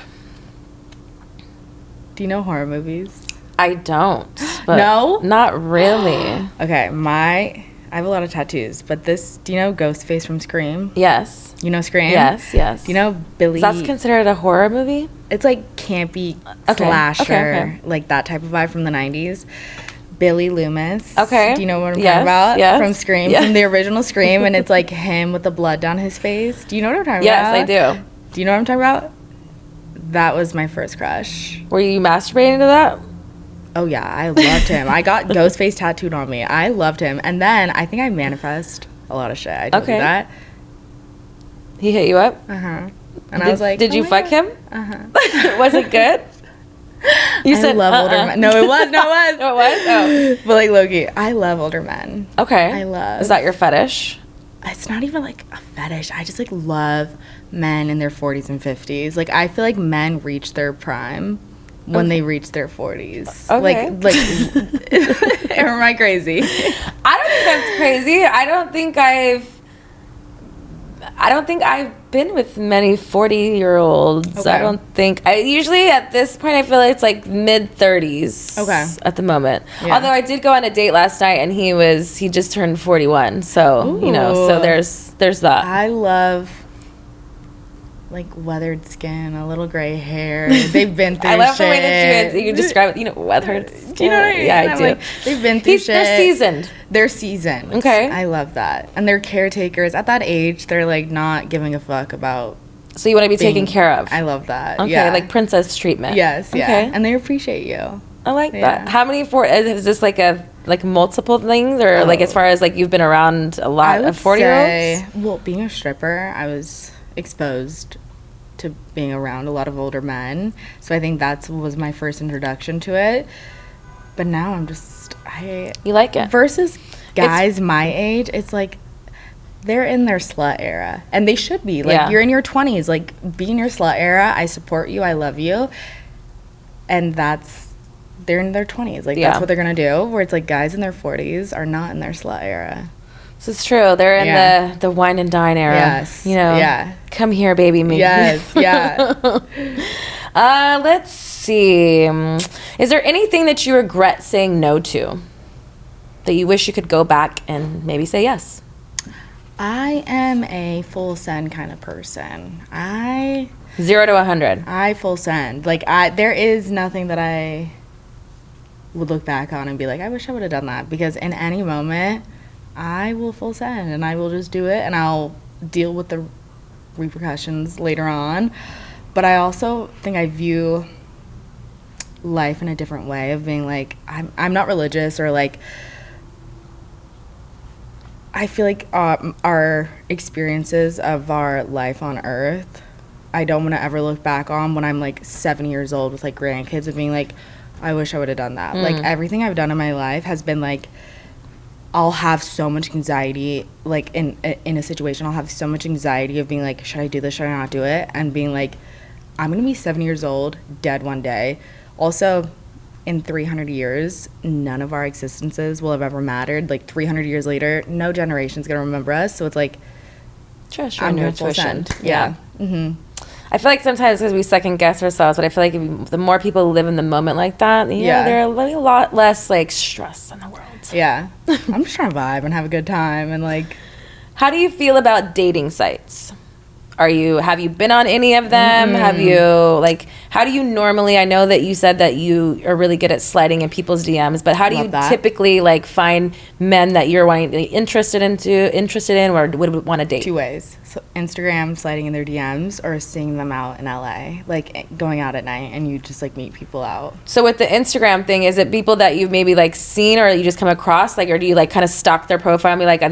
Do you know horror movies? I don't. But No? Not really. Okay, I have a lot of tattoos, but do you know Ghostface from Scream? Yes. You know Scream? Yes. Do you know Billy? That's considered a horror movie? It's like campy slasher, like that type of vibe from the 90s. Billy Loomis. Okay. Do you know what I'm talking about? Yes. From Scream, from the original Scream, and it's like him with the blood down his face. Do you know what I'm talking about? Yes, I do. Do you know what I'm talking about? That was my first crush. Were you masturbating to that? Oh, yeah. I loved him. I got Ghostface tattooed on me. I loved him. And then I think I manifest a lot of shit. I told you that. He hit you up? Uh-huh. And I was like, did you fuck him? Uh-huh. Was it good? You said, I love older men. No, it was. No, it was. Oh, it was? Oh. But like, Loki, I love older men. Okay. Is that your fetish? It's not even like a fetish. I just like love men in their 40s and 50s. Like, I feel like men reach their prime when they reach their 40s. Okay. Like, am I crazy? I don't think that's crazy. I don't think I've been with many 40-year-olds. Okay. I don't think usually at this point I feel like it's like mid 30s. Okay. At the moment. Yeah. Although I did go on a date last night and he just turned 41. So, so there's that. I love like weathered skin, a little gray hair. They've been through I love shit. the way that you describe it. Weathered skin. Do you know what I mean? Yeah, I do. Like, they've been through shit. They're seasoned. They're seasoned. Okay. I love that. And they're caretakers. At that age, they're like not giving a fuck about. So you want to be taken care of. I love that. Okay, yeah. like princess treatment. Yes, yeah. Okay. And they appreciate you. I like Yeah. that. How many is this like multiple things or like as far as like you've been around a lot of 40-year-olds? Well, being a stripper, I was exposed to being around a lot of older men. So I think that was my first introduction to it. But now I'm just You like it? Versus guys my age, it's like they're in their slut era. And they should be. Like you're in your 20s, like be in your slut era. I support you. I love you. And they're in their 20s. Like that's what they're going to do. Where it's like guys in their 40s are not in their slut era. So it's true. They're in the wine and dine era. Yes. Yeah. Come here, baby me. Yes. Yeah. Let's see. Is there anything that you regret saying no to that you wish you could go back and maybe say yes? I am a full send kind of person. 0 to 100. I full send. Like there is nothing that I would look back on and be like, I wish I would have done that. Because in any moment, I will full send and I will just do it and I'll deal with the repercussions later on. But I also think I view life in a different way of being like, I'm not religious or like, I feel like our experiences of our life on earth, I don't want to ever look back on when I'm like 7 years old with like grandkids and being like, I wish I would have done that. Like everything I've done in my life has been like, I'll have so much anxiety, like in a situation, I'll have so much anxiety of being like, should I do this, should I not do it? And being like, I'm going to be 7 years old, dead one day. Also, in 300 years, none of our existences will have ever mattered. Like 300 years later, no generation's going to remember us. So it's like, trust your I'm new going full intuition. send. Yeah. Mm-hmm. I feel like sometimes because we second guess ourselves, but I feel like the more people live in the moment like that, there are a lot less like stress in the world. Yeah. I'm just trying to vibe and have a good time and like. How do you feel about dating sites? Have you been on any of them? Have you, like, how do you normally, I know that you said that you are really good at sliding in people's DMs, but how do you typically, like, find men that you're interested in or would want to date? 2 ways. So Instagram, sliding in their DMs, or seeing them out in LA, like going out at night and you just like meet people out. So with the Instagram thing, is it people that you've maybe like seen or you just come across, like, or do you like kind of stalk their profile and be like,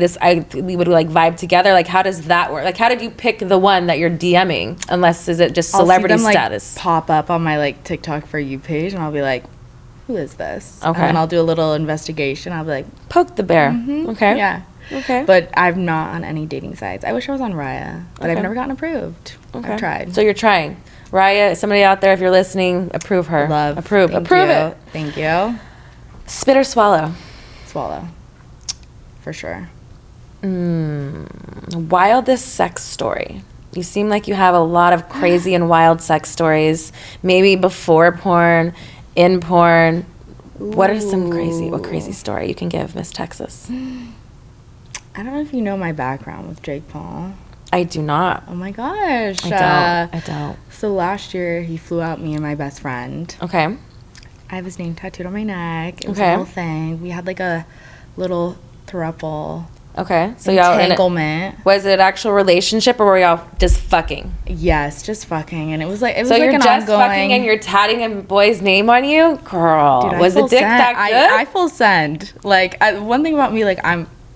we would like vibe together? Like, how does that work? Like, how did you pick the one that you're DMing? Unless, is it just celebrity I'll see them, status? Like, pop up on my like TikTok For You page and I'll be like, who is this? Okay. And then I'll do a little investigation. I'll be like, poke the bear. Okay. Yeah. Okay. But I'm not on any dating sites. I wish I was on Raya, but I've never gotten approved. Okay. I've tried. So you're trying. Raya, somebody out there, if you're listening, approve her. Approve it. Thank you. Spit or swallow? Swallow. For sure. Wildest sex story. You seem like you have a lot of crazy and wild sex stories. Maybe before porn, in porn. What are some crazy story you can give, Miss Texas? I don't know if you know my background with Jake Paul. I do not. Oh my gosh. I don't. So last year he flew out me and my best friend. Okay. I have his name tattooed on my neck. It was a whole thing. We had like a little throuple. Okay. So y'all entanglement. Was it an actual relationship or were y'all just fucking? Yes, just fucking. And it was like so like you're an just ongoing... fucking and you're tatting a boy's name on you? Girl. Dude, was the dick that good? I full send. Like one thing about me, like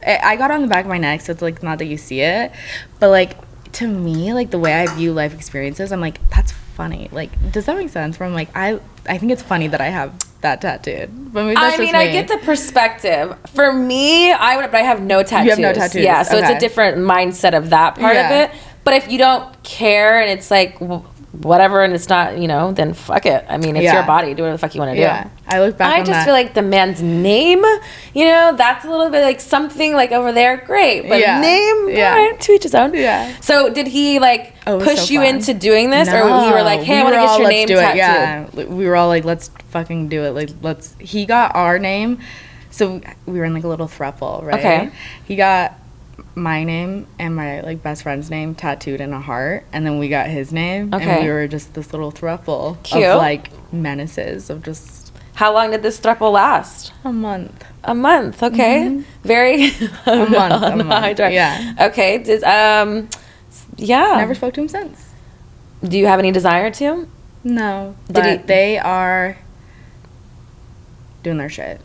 I got on the back of my neck, so it's like not that you see it, but like to me, like the way I view life experiences, I'm like, that's funny. Like, does that make sense? Where I'm like, I think it's funny that I have that tattooed. But maybe that's just me. I get the perspective. For me, but I have no tattoos. You have no tattoos. Yeah, so it's a different mindset of that part of it. But if you don't care and it's like whatever and it's not, then fuck it. I mean, it's your body. Do whatever the fuck you want to do. Yeah. I look back I just feel like the man's name, that's a little bit like something like over there, great. But name, all right, to each his own. Yeah. So did he like push you into doing this? No. Or you were like, hey, I want to get your name tattooed? Yeah. We were all like, let's fucking do it. Like, he got our name. So we were in like a little throuple, right? Okay. He got my name and my like best friend's name tattooed in a heart, and then we got his name, and we were just this little throuple of like menaces of just. How long did this throuple last? A month. A month, okay. Very a month. Yeah. Okay. Never spoke to him since. Do you have any desire to? No. But they are doing their shit.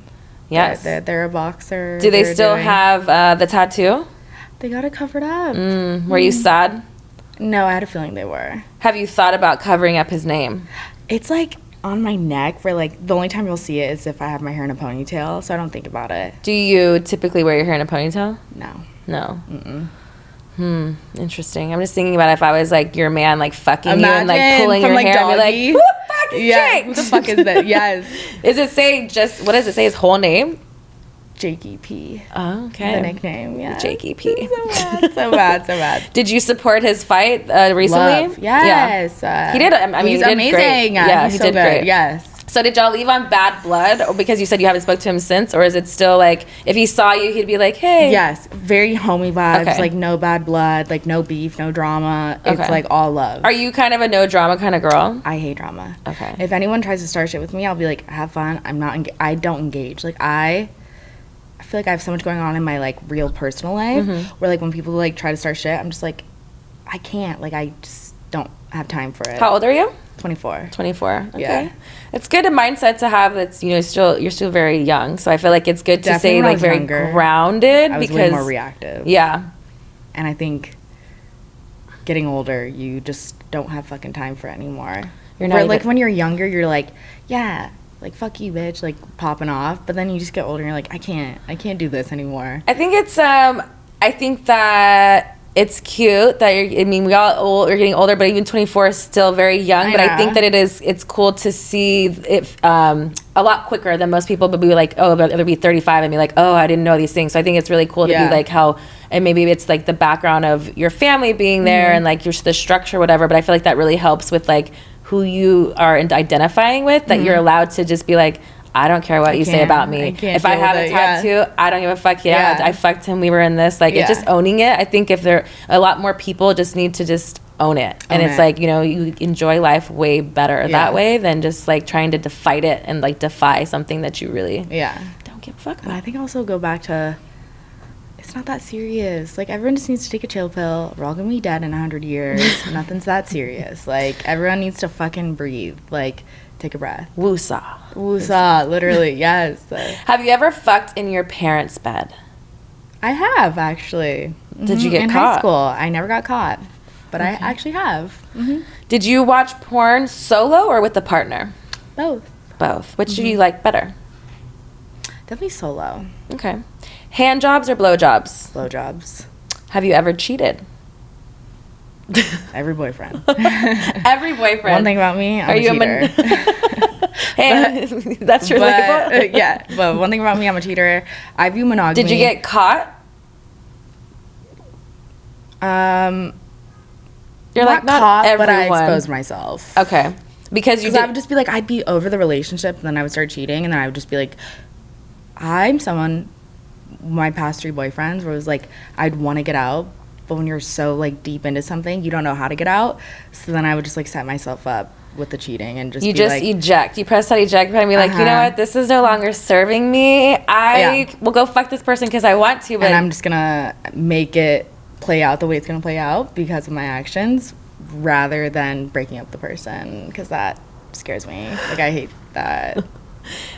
Yes. They're a boxer. Do they still have the tattoo? They got it covered up. Were you sad? No, I had a feeling they were. Have you thought about covering up his name? It's like on my neck where like the only time you'll see it is if I have my hair in a ponytail, so I don't think about it. Do you typically wear your hair in a ponytail? No. Interesting. I'm just thinking about if I was like your man, like fucking you and like pulling from, your like, hair and be like, who the fuck is Jake? Who the fuck is that? Yes. What does it say, his whole name? Jakey P. Oh, okay. The nickname, yeah. Jakey P. So bad. Did you support his fight recently? Love. Yes. Yeah. He did. I mean, he's he did amazing. Great. Yeah, he so did good. great. Yes. So did y'all leave on bad blood, or because you said you haven't spoke to him since, or is it still like if he saw you, he'd be like, hey? Yes, very homey vibes. Like no bad blood, like no beef, no drama. It's like all love. Are you kind of a no drama kind of girl? I hate drama. Okay. If anyone tries to start shit with me, I'll be like, have fun. I don't engage. Like I feel like I have so much going on in my like real personal life where like when people like try to start shit, I'm just like, I can't. Like I just don't have time for it. How old are you? 24. 24. Okay. Yeah. It's good a mindset to have that's, you're still very young. So I feel like it's good to Definitely stay like very grounded I was because way more reactive. Yeah. And I think getting older, you just don't have fucking time for it anymore. You're not like when you're younger, you're like, yeah, like fuck you, bitch, like popping off. But then you just get older and you're like, I can't do this anymore. I think it's I think that it's cute that we all are getting older, but even 24 is still very young. But I think that it's cool to see it a lot quicker than most people. But be like, oh, it'll be 35 and be like, oh, I didn't know these things. So I think it's really cool to be like how, and maybe it's like the background of your family being there and like the structure, whatever. But I feel like that really helps with like who you are identifying with. That you're allowed to just be like, I don't care what you say about me. If I have a tattoo, I don't give a fuck. I fucked him. We were in this. Like, it's just owning it. I think if a lot more people just need to just own it. And Own it's it. like, you know, you enjoy life way better that way than just like trying to fight it and like defy something that you really don't give a fuck And about. I think also go back to, it's not that serious. Like, everyone just needs to take a chill pill. We're all gonna be dead in 100 years. Nothing's that serious. Like, everyone needs to fucking breathe. Like, take a breath. Woosah. Woosah, literally, yes. Have you ever fucked in your parents' bed? I have, actually. Did you get in caught? high school. I never got caught. But I actually have. Did you watch porn solo or with a partner? Both. Both. Which do you like better? Definitely solo. Okay. Hand jobs or blow jobs? Blowjobs. Have you ever cheated? Every boyfriend. Every boyfriend. One thing about me, I'm a cheater. Hey, that's your label? Yeah, but one thing about me, I'm a cheater. I view monogamy. Did you get caught? You're like, not caught, everyone. but I exposed myself. Okay. Because you Because I would just be like, I'd be over the relationship, and then I would start cheating, and then I would just be like, I'm someone, my past 3 boyfriends, where it was like, I'd want to get out, but when you're so like deep into something, you don't know how to get out. So then I would just like set myself up with the cheating and just you be just like, eject. You press that eject button and be like, you know what? This is no longer serving me. I will go fuck this person because I want to, but and I'm just gonna make it play out the way it's gonna play out because of my actions, rather than breaking up the person, because that scares me. Like, I hate that.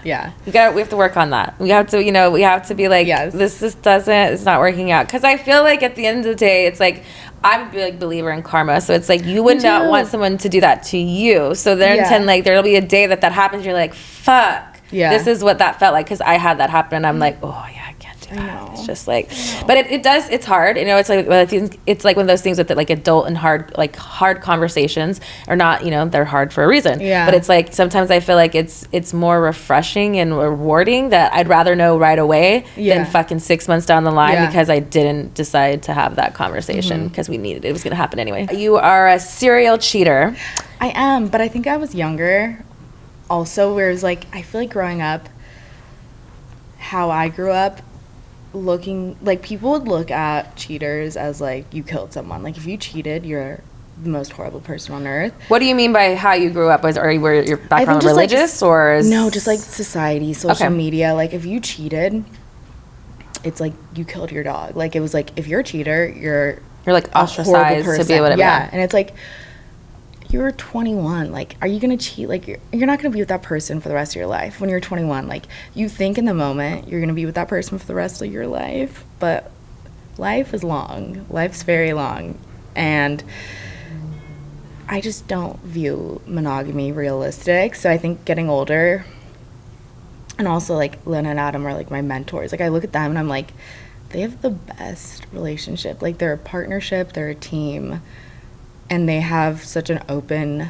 Yeah. we have to work on that. We have to, we have to be like, this just it's not working out. Because I feel like at the end of the day, it's like, I'm a big believer in karma. So it's like, you would not want someone to do that to you. So then like, there'll be a day that happens. You're like, fuck. Yeah. This is what that felt like. Because I had that happen. And I'm like, oh, yeah, I can't do that. It's just like, but it's hard. It's like, it's like one of those things with like adult and hard conversations are not, they're hard for a reason. Yeah. But it's like, sometimes I feel like it's more refreshing and rewarding that I'd rather know right away than fucking 6 months down the line because I didn't decide to have that conversation because we needed it. It was going to happen anyway. You are a serial cheater. I am, but I think I was younger also, where it's like, I feel like growing up, how I grew up, looking like, people would look at cheaters as like, you killed someone. Like, if you cheated, you're the most horrible person on earth. What do you mean by how you grew up? Were your background religious or no, just like society, social media. Like, if you cheated, it's like you killed your dog. Like, it was like, if you're a cheater, you're like ostracized to be able to. And it's like, you're 21. Like, are you gonna cheat? Like, you're not gonna be with that person for the rest of your life when you're 21. Like, you think in the moment you're gonna be with that person for the rest of your life, but life is long. Life's very long, and I just don't view monogamy realistic. So I think getting older, and also like Lynn and Adam are like my mentors. Like, I look at them and I'm like, they have the best relationship. Like, they're a partnership, they're a team. And they have such an open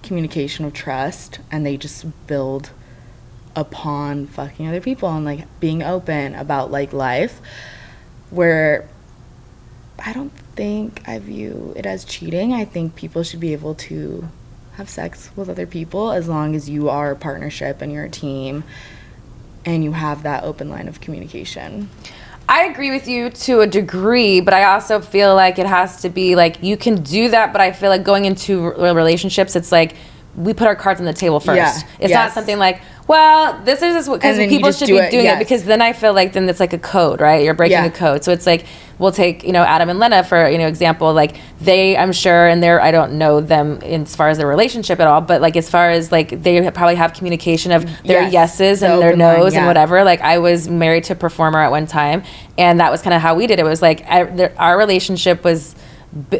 communication of trust, and they just build upon fucking other people and like being open about like life, where I don't think I view it as cheating. I think people should be able to have sex with other people as long as you are a partnership and you're a team and you have that open line of communication. I agree with you to a degree, but I also feel like it has to be like, you can do that, but I feel like going into relationships, it's like we put our cards on the table first. It's not something like, well, this is just because people should be doing it, because then I feel like then it's like a code, right? You're breaking a code. So it's like, we'll take, Adam and Lena for, example, like they, I'm sure, and I don't know them as far as their relationship at all, but like as far as like they probably have communication of their yeses and their nos and whatever. Like, I was married to a performer at one time, and that was kind of how we did it. It was like our relationship was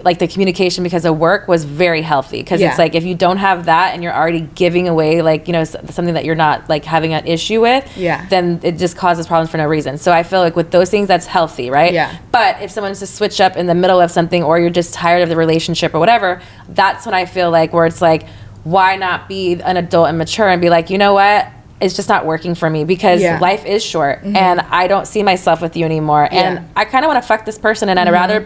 like the communication because of work was very healthy, because it's like, if you don't have that and you're already giving away like something that you're not like having an issue with, then it just causes problems for no reason. So I feel like with those things, that's healthy, right? But if someone's to switch up in the middle of something, or you're just tired of the relationship or whatever, that's when I feel like, where it's like, why not be an adult and mature and be like, you know what, it's just not working for me because life is short and I don't see myself with you anymore. And I kind of want to fuck this person, and I'd rather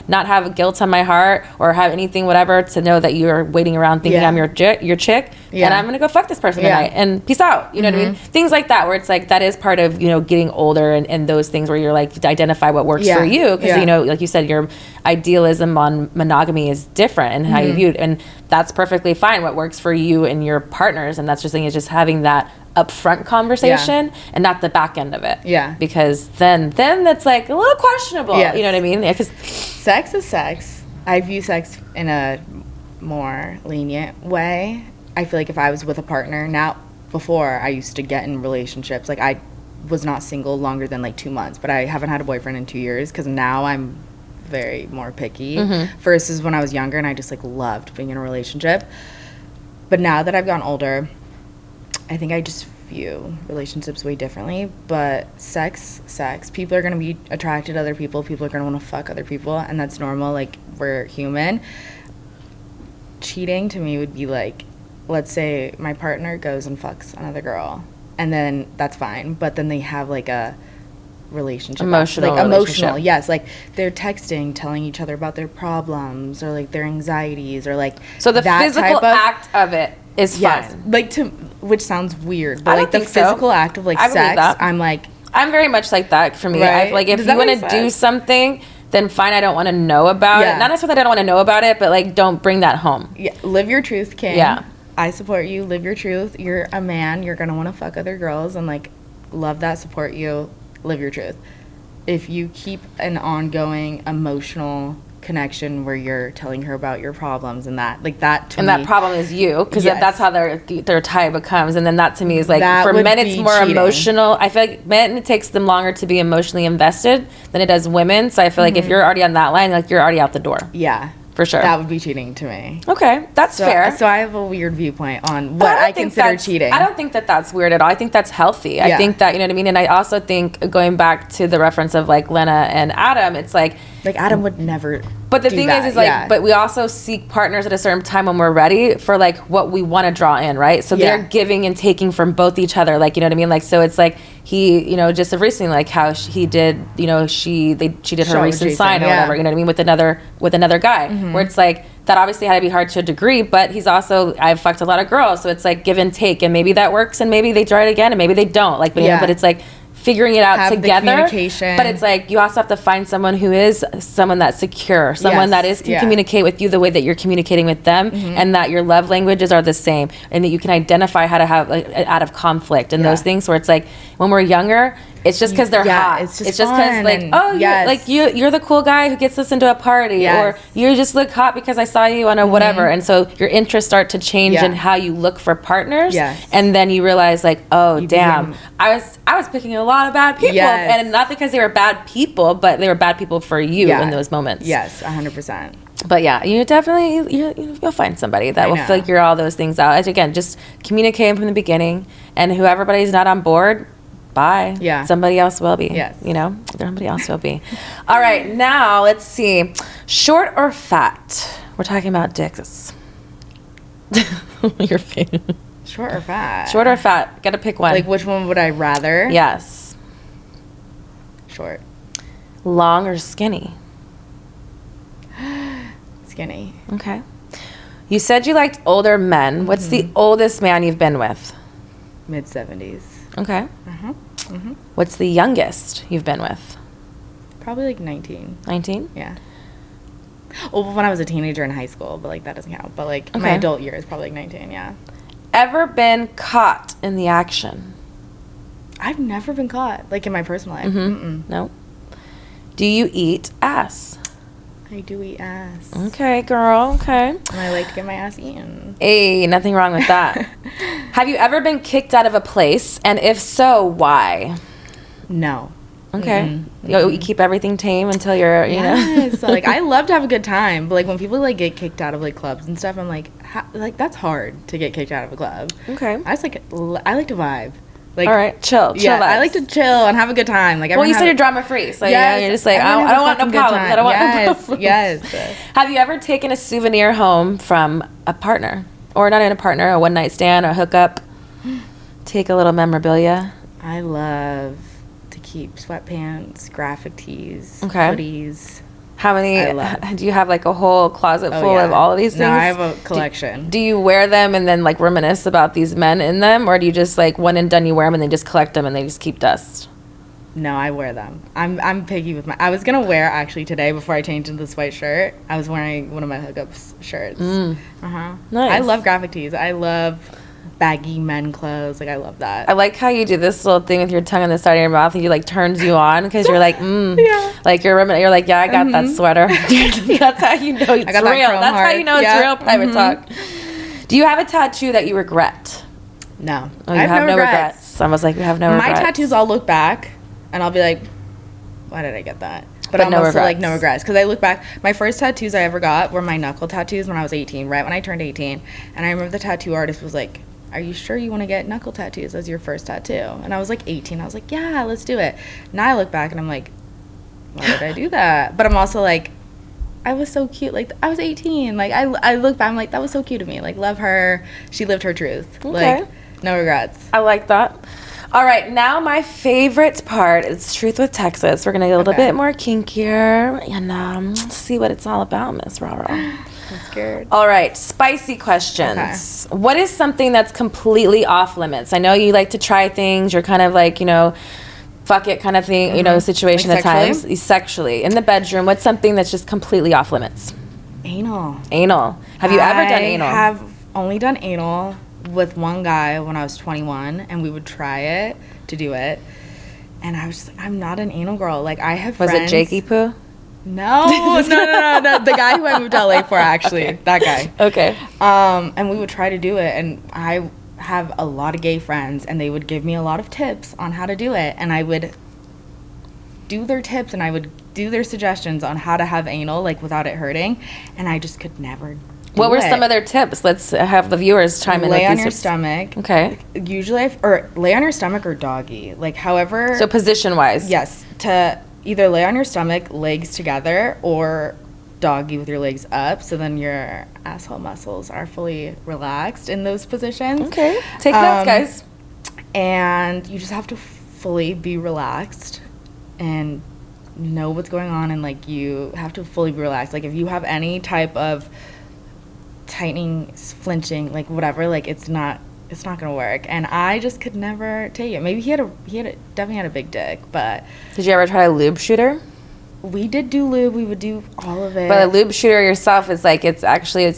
not have guilt on my heart or have anything, whatever, to know that you're waiting around thinking I'm your chick. And I'm going to go fuck this person tonight and peace out. You know what I mean? Things like that, where it's like, that is part of, getting older and those things where you're like, to identify what works for you. Because, like you said, your idealism on monogamy is different and how you view it. And that's perfectly fine. What works for you and your partners. And that's just saying, is just having that upfront conversation and not the back end of it. Yeah. Because then that's like a little questionable. Yes. You know what I mean? Yeah, 'cause sex is sex. I view sex in a more lenient way. I feel like if I was with a partner, now, before I used to get in relationships, like I was not single longer than like 2 months, but I haven't had a boyfriend in 2 years because now I'm very more picky versus when I was younger and I just like loved being in a relationship. But now that I've gotten older, I think I just view relationships way differently. But sex, people are going to be attracted to other people. People are going to want to fuck other people, and that's normal. Like, we're human. Cheating to me would be like, let's say my partner goes and fucks another girl, and then that's fine. But then they have like a relationship, emotional, yes, like they're texting, telling each other about their problems or like their anxieties or like, so the physical act of it is fine. Like, which sounds weird, but like the physical act of like sex, I'm very much like that for me. Right? I feel like if you want to do something, then fine, I don't want to know about it. Not necessarily I don't want to know about it, but like, don't bring that home. Yeah, live your truth, King. Yeah, I support you. Live your truth. You're a man. You're gonna want to fuck other girls and like love that, support you. Live your truth. If you keep an ongoing emotional connection where you're telling her about your problems and that, like that to me, and that problem is you, because that's how their tie becomes. And then that to me is like, for men it's more cheating. Emotional. I feel like men, it takes them longer to be emotionally invested than it does women. So I feel like if you're already on that line, like you're already out the door. Yeah. For sure. That would be cheating to me. Okay, that's fair. So I have a weird viewpoint on what I consider cheating. I don't think that that's weird at all. I think that's healthy. I think that, you know what I mean? And I also think, going back to the reference of like Lena and Adam, it's like Adam would never. But the thing is like, but we also seek partners at a certain time when we're ready for like what we want to draw in, right? So they're giving and taking from both each other, like, you know what I mean? Like, so it's like he, just recently, like how he did, she did her recent sign or whatever, you know what I mean, with another guy, where it's like, that obviously had to be hard to a degree, but he's also, I've fucked a lot of girls, so it's like give and take, and maybe that works, and maybe they try it again, and maybe they don't, like, but it's like figuring it out together. But it's like, you also have to find someone who is someone that's secure, someone that can communicate with you the way that you're communicating with them, and that your love languages are the same, and that you can identify how to have like, out of conflict and those things, where it's like, when we're younger, it's just because they're hot. It's just because, like, you're the cool guy who gets us into a party, or you just look hot because I saw you on a whatever, and so your interests start to change in how you look for partners, and then you realize, like, damn, I was picking a lot of bad people, and not because they were bad people, but they were bad people for you in those moments. Yes, 100%. But yeah, you definitely you'll find somebody that will figure all those things out. As, again, just communicating from the beginning, and whoever everybody's not on board, bye. Yeah. Somebody else will be. Yes. Somebody else will be. All right, now let's see. Short or fat? We're talking about dicks. Your face. Short or fat? Short or fat? Got to pick one. Like, which one would I rather? Yes. Short. Long or skinny? Skinny. Okay. You said you liked older men. What's the oldest man you've been with? Mid-70s. Okay. What's the youngest you've been with? Probably like 19. 19? Yeah. Well, when I was a teenager in high school, but like that doesn't count. But like my adult years, probably like 19, yeah. Ever been caught in the action? I've never been caught, like in my personal life. No. Do you eat ass? I do eat ass. Okay, girl. Okay. And I like to get my ass eaten. Hey, nothing wrong with that. Have you ever been kicked out of a place? And if so, why? No. Okay. You keep everything tame until you're, you know. So, like, I love to have a good time, but like when people like get kicked out of like clubs and stuff, I'm like, that's hard to get kicked out of a club. Okay. I like to vibe. Like, all right, chill vibes. I like to chill and have a good time. Like, well, you said you're drama free, so you're just like, I don't want no problems. I don't want no problems. Yes. Have you ever taken a souvenir home from a partner, or not in a partner, a one night stand, or a hookup? take a little memorabilia? I love to keep sweatpants, graphic tees, Okay. hoodies. How many? I love. Do you have like a whole closet full of all of these things? No, I have a collection. Do you wear them and then like reminisce about these men in them, or do you just like one and done, you wear them and then just collect them and they just keep dust? No, I wear them. I'm picky with my. I was gonna wear actually today before I changed into this white shirt. I was wearing one of my hookups shirts. Nice. I love graphic tees. I love baggy men clothes. Like I love that. I like how you do this little thing with your tongue on the side of your mouth and you like turns you on because you're like, Yeah. like you're like, yeah, I got that sweater. That's how you know it's real. That's how you know it's real private talk. Do you have a tattoo that you regret? No. Oh, you have no regrets. I was like, you have no regrets. My tattoos, I'll look back and I'll be like, why did I get that? But I'm no also regrets. like, no regrets. Because I look back, my first tattoos I ever got were my knuckle tattoos when I was 18, right when I turned 18. And I remember the tattoo artist was like, are you sure you want to get knuckle tattoos as your first tattoo? And I was like 18. I was like, yeah, let's do it. Now I look back and I'm like, why did I do that? But I'm also like, I was so cute. Like, I was 18. Like, I look back, I'm like, that was so cute of me. Like, love her. She lived her truth. Okay. Like, no regrets. I like that. All right, now my favorite part is Truth with Texas. We're going to get a little bit more kinkier and see what it's all about, Miss Rara. I'm scared. All right, spicy questions. Okay. What is something that's completely off limits? I know you like to try things. You're kind of like, fuck it kind of thing, situation like at sexually? times. Sexually. In the bedroom, what's something that's just completely off limits? Anal. Have you ever done anal? I have only done anal with one guy when I was 21, and we would try it to do it. And I was just like, I'm not an anal girl. Like, I have friends. Was it Jakey Poo? No. The guy who I moved to LA for, actually. Okay. That guy. Okay. And we would try to do it, and I have a lot of gay friends, and they would give me a lot of tips on how to do it, and I would do their tips, and I would do their suggestions on how to have anal, like, without it hurting, and I just could never What were some of their tips? Let's have the viewers chime in. Lay on your stomach. Okay. Usually, or lay on your stomach or doggy. Like, however. So position-wise. Yes. To either lay on your stomach, legs together, or doggy with your legs up. So then your asshole muscles are fully relaxed in those positions. Okay. Take notes, guys. And you just have to fully be relaxed and know what's going on. And, like, you have to fully be relaxed. Like, if you have any type of tightening, flinching, like whatever, like it's not gonna work. And I just could never take it. Maybe he definitely had a big dick, but did you ever try a lube shooter? We did do lube. We would do all of it. But a lube shooter yourself is like it's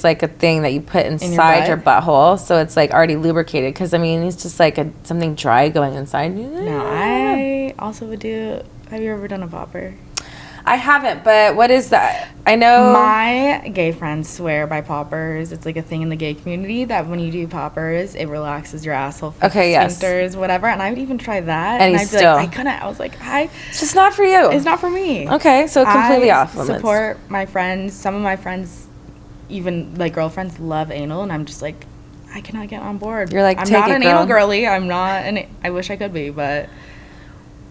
like a thing that you put inside your butthole, so it's like already lubricated. Because I mean, it's just like something dry going inside you. No, I also would do. Have you ever done a popper? I haven't, but what is that? I know my gay friends swear by poppers. It's like a thing in the gay community that when you do poppers, it relaxes your asshole, sphincters, whatever. And I would even try that, and I'd be like, I couldn't. I was like, it's just not for you. It's not for me. Okay, so completely off limits. I support my friends. Some of my friends, even like girlfriends, love anal, and I'm just like, I cannot get on board. You're like, I'm not an anal girly. I'm not, and I wish I could be, but.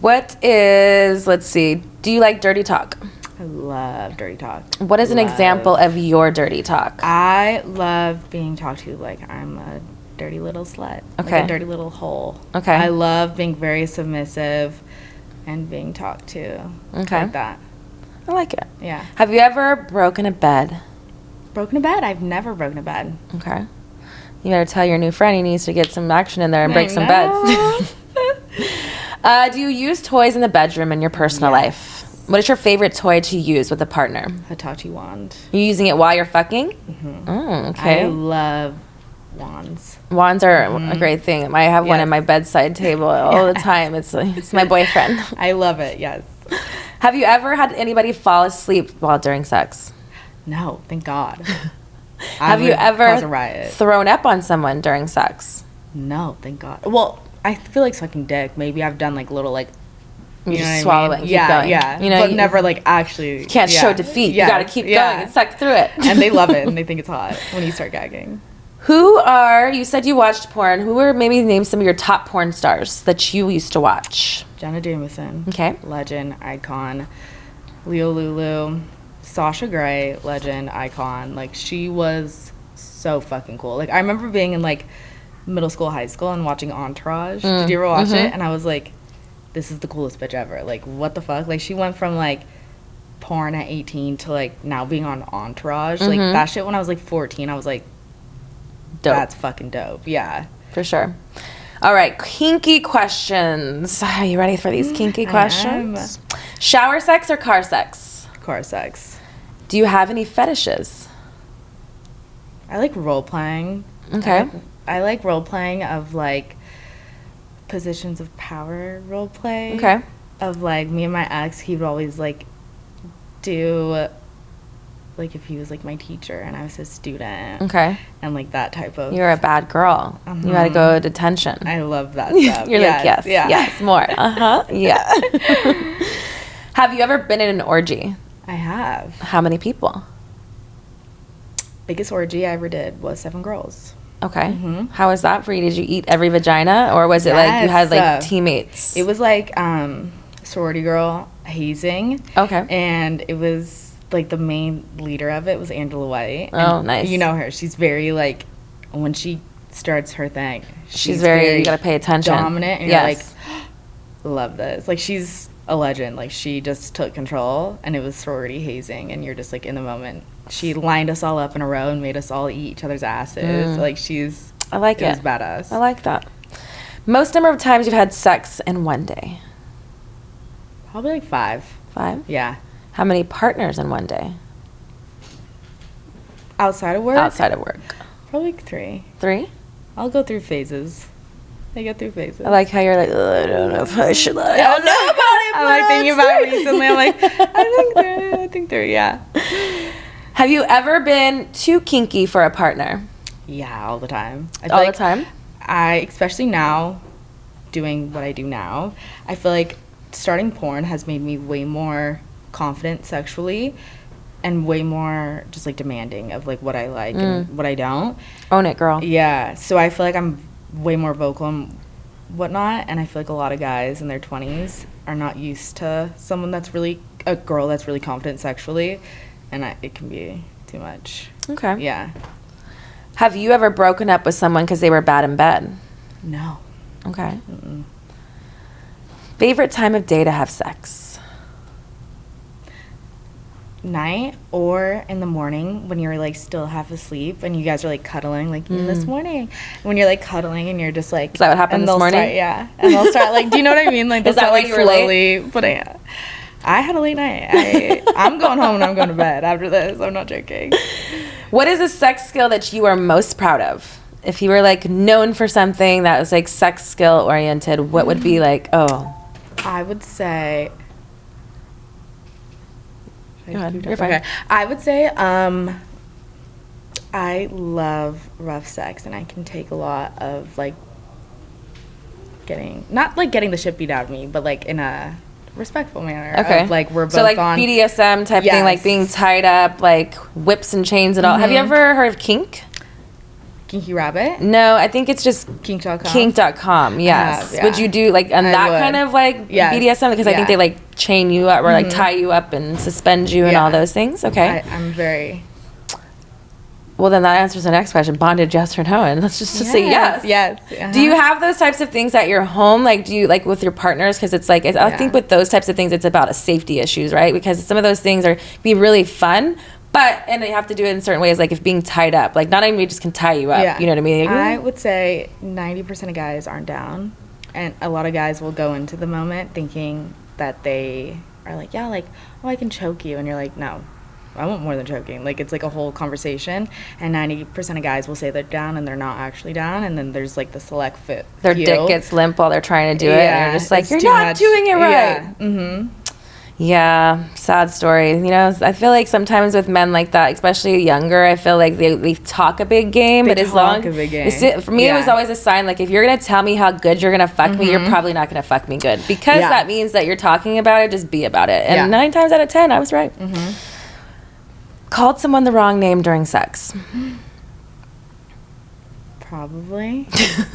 What is, let's see, do you like dirty talk? I love dirty talk. What is an example of your dirty talk? I love being talked to like I'm a dirty little slut. Okay. Like a dirty little hole. Okay. I love being very submissive and being talked to. Okay. Like that. I like it. Yeah. Have you ever broken a bed? Broken a bed? I've never broken a bed. Okay. You better tell your new friend he needs to get some action in there and break some beds. Do you use toys in the bedroom in your personal life? What is your favorite toy to use with a partner? Hitachi wand. You using it while you're fucking? Mm-hmm. Oh, okay. I love wands. Wands are a great thing. I have one at my bedside table all the time. It's my boyfriend. I love it, yes. Have you ever had anybody fall asleep while during sex? No, thank God. Have you ever cause a riot. thrown up on someone during sex? No, thank God. Well, I feel like sucking dick. Maybe I've done like little like. You just swallow it and keep going. Yeah, you know, but never like actually. You can't show defeat. You got to keep going and suck through it. And they love it and they think it's hot when you start gagging. You said you watched porn. Maybe name some of your top porn stars that you used to watch? Jenna Jameson. Okay. Legend, icon. Leo Lulu. Sasha Grey, legend, icon. Like, she was so fucking cool. Like, I remember being in like middle school, high school, and watching Entourage. Did you ever watch it? And I was like, this is the coolest bitch ever. Like, what the fuck? Like, she went from, like, porn at 18 to, like, now being on Entourage. Like, that shit when I was, like, 14, I was like, Dope. that's fucking dope. Yeah. For sure. All right, kinky questions. Are you ready for these kinky questions? Shower sex or car sex? Car sex. Do you have any fetishes? I like role playing. Okay. I like role playing of, like, positions of power role play. Okay. Of, like, me and my ex, he would always, like, do, like, if he was, like, my teacher and I was his student. Okay. And, like, that type of. You're a bad girl. You gotta go to detention. I love that stuff. You're like, yes, more. Yeah. Have you ever been in an orgy? I have. How many people? Biggest orgy I ever did was 7 girls. Okay. How was that for you? Did you eat every vagina, or was it like you had like teammates? It was like sorority girl hazing. Okay. And it was like the main leader of it was Angela White. Oh, nice. You know her. She's very like, when she starts her thing, she's very you gotta pay attention. Dominant. And you're like, love this. Like, she's a legend. Like, she just took control, and it was sorority hazing, and you're just like in the moment. She lined us all up in a row and made us all eat each other's asses. Like, I like it. It was badass. I like that. Most number of times you've had sex in one day? Probably like 5. 5? Yeah. How many partners in one day? Outside of work? Outside of work. Probably like 3. 3? I'll go through phases. I go through phases. I like how you're like, I don't know if I should let it. I don't know about it. I'm like thinking about it recently. I'm like, I think 3, yeah. Have you ever been too kinky for a partner? Yeah, all the time. All the time? Especially now, doing what I do now, I feel like starting porn has made me way more confident sexually and way more just like demanding of like what I like and what I don't. Own it, girl. Yeah. So I feel like I'm way more vocal and whatnot, and I feel like a lot of guys in their 20s are not used to a girl that's really confident sexually, and it can be too much. Okay. Yeah. Have you ever broken up with someone because they were bad in bed? No. Okay. Favorite time of day to have sex? Night or in the morning when you're like still half asleep and you guys are like cuddling like this morning when you're like cuddling and you're just like, is that what happened this morning? And they'll start like, do you know what I mean? Like, they'll is that start why like you were slowly putting it. I had a late night. I'm going home and I'm going to bed after this. I'm not joking. What is a sex skill that you are most proud of? If you were like known for something that was like sex skill oriented, what would be like, I would say. Go ahead. You're fine. Okay. I would say I love rough sex, and I can take a lot of like not like getting the shit beat out of me, but like in a respectful manner. Okay. Of, like, we're both so like on BDSM type thing, like being tied up, like whips and chains and all. Have you ever heard of kink? Kinky Rabbit? No, I think it's just kink.com. Kink.com, yes. Yeah. Would you do like on that would. kind of like Yes. BDSM? Because I think they like chain you up or like tie you up and suspend you and all those things. Okay. I'm very. Well, then that answers the next question. Bondage, yes or no? And let's just say yes. Yes. Do you have those types of things at your home? Like, do you like with your partners? Because it's like, I think with those types of things, it's about a safety issues, right? Because some of those things be really fun, and you have to do it in certain ways, like if being tied up. Like, not anybody just can tie you up. Yeah. You know what I mean? I would say 90% of guys aren't down. And a lot of guys will go into the moment thinking that they are like, yeah, like, oh, I can choke you. And you're like, no, I want more than choking. Like, it's like a whole conversation. And 90% of guys will say they're down and they're not actually down. And then there's like the select fit. Their dick gets limp while they're trying to do it. And you're just like, you're not doing it right. Yeah. Yeah, sad story. You know, I feel like sometimes with men like that, especially younger, I feel like they talk a big game. They but as talk long a big game. For me, it was always a sign like if you're gonna tell me how good you're gonna fuck me, you're probably not gonna fuck me good because that means that you're talking about it. Just be about it. And 9 times out of 10, I was right. Called someone the wrong name during sex. Probably,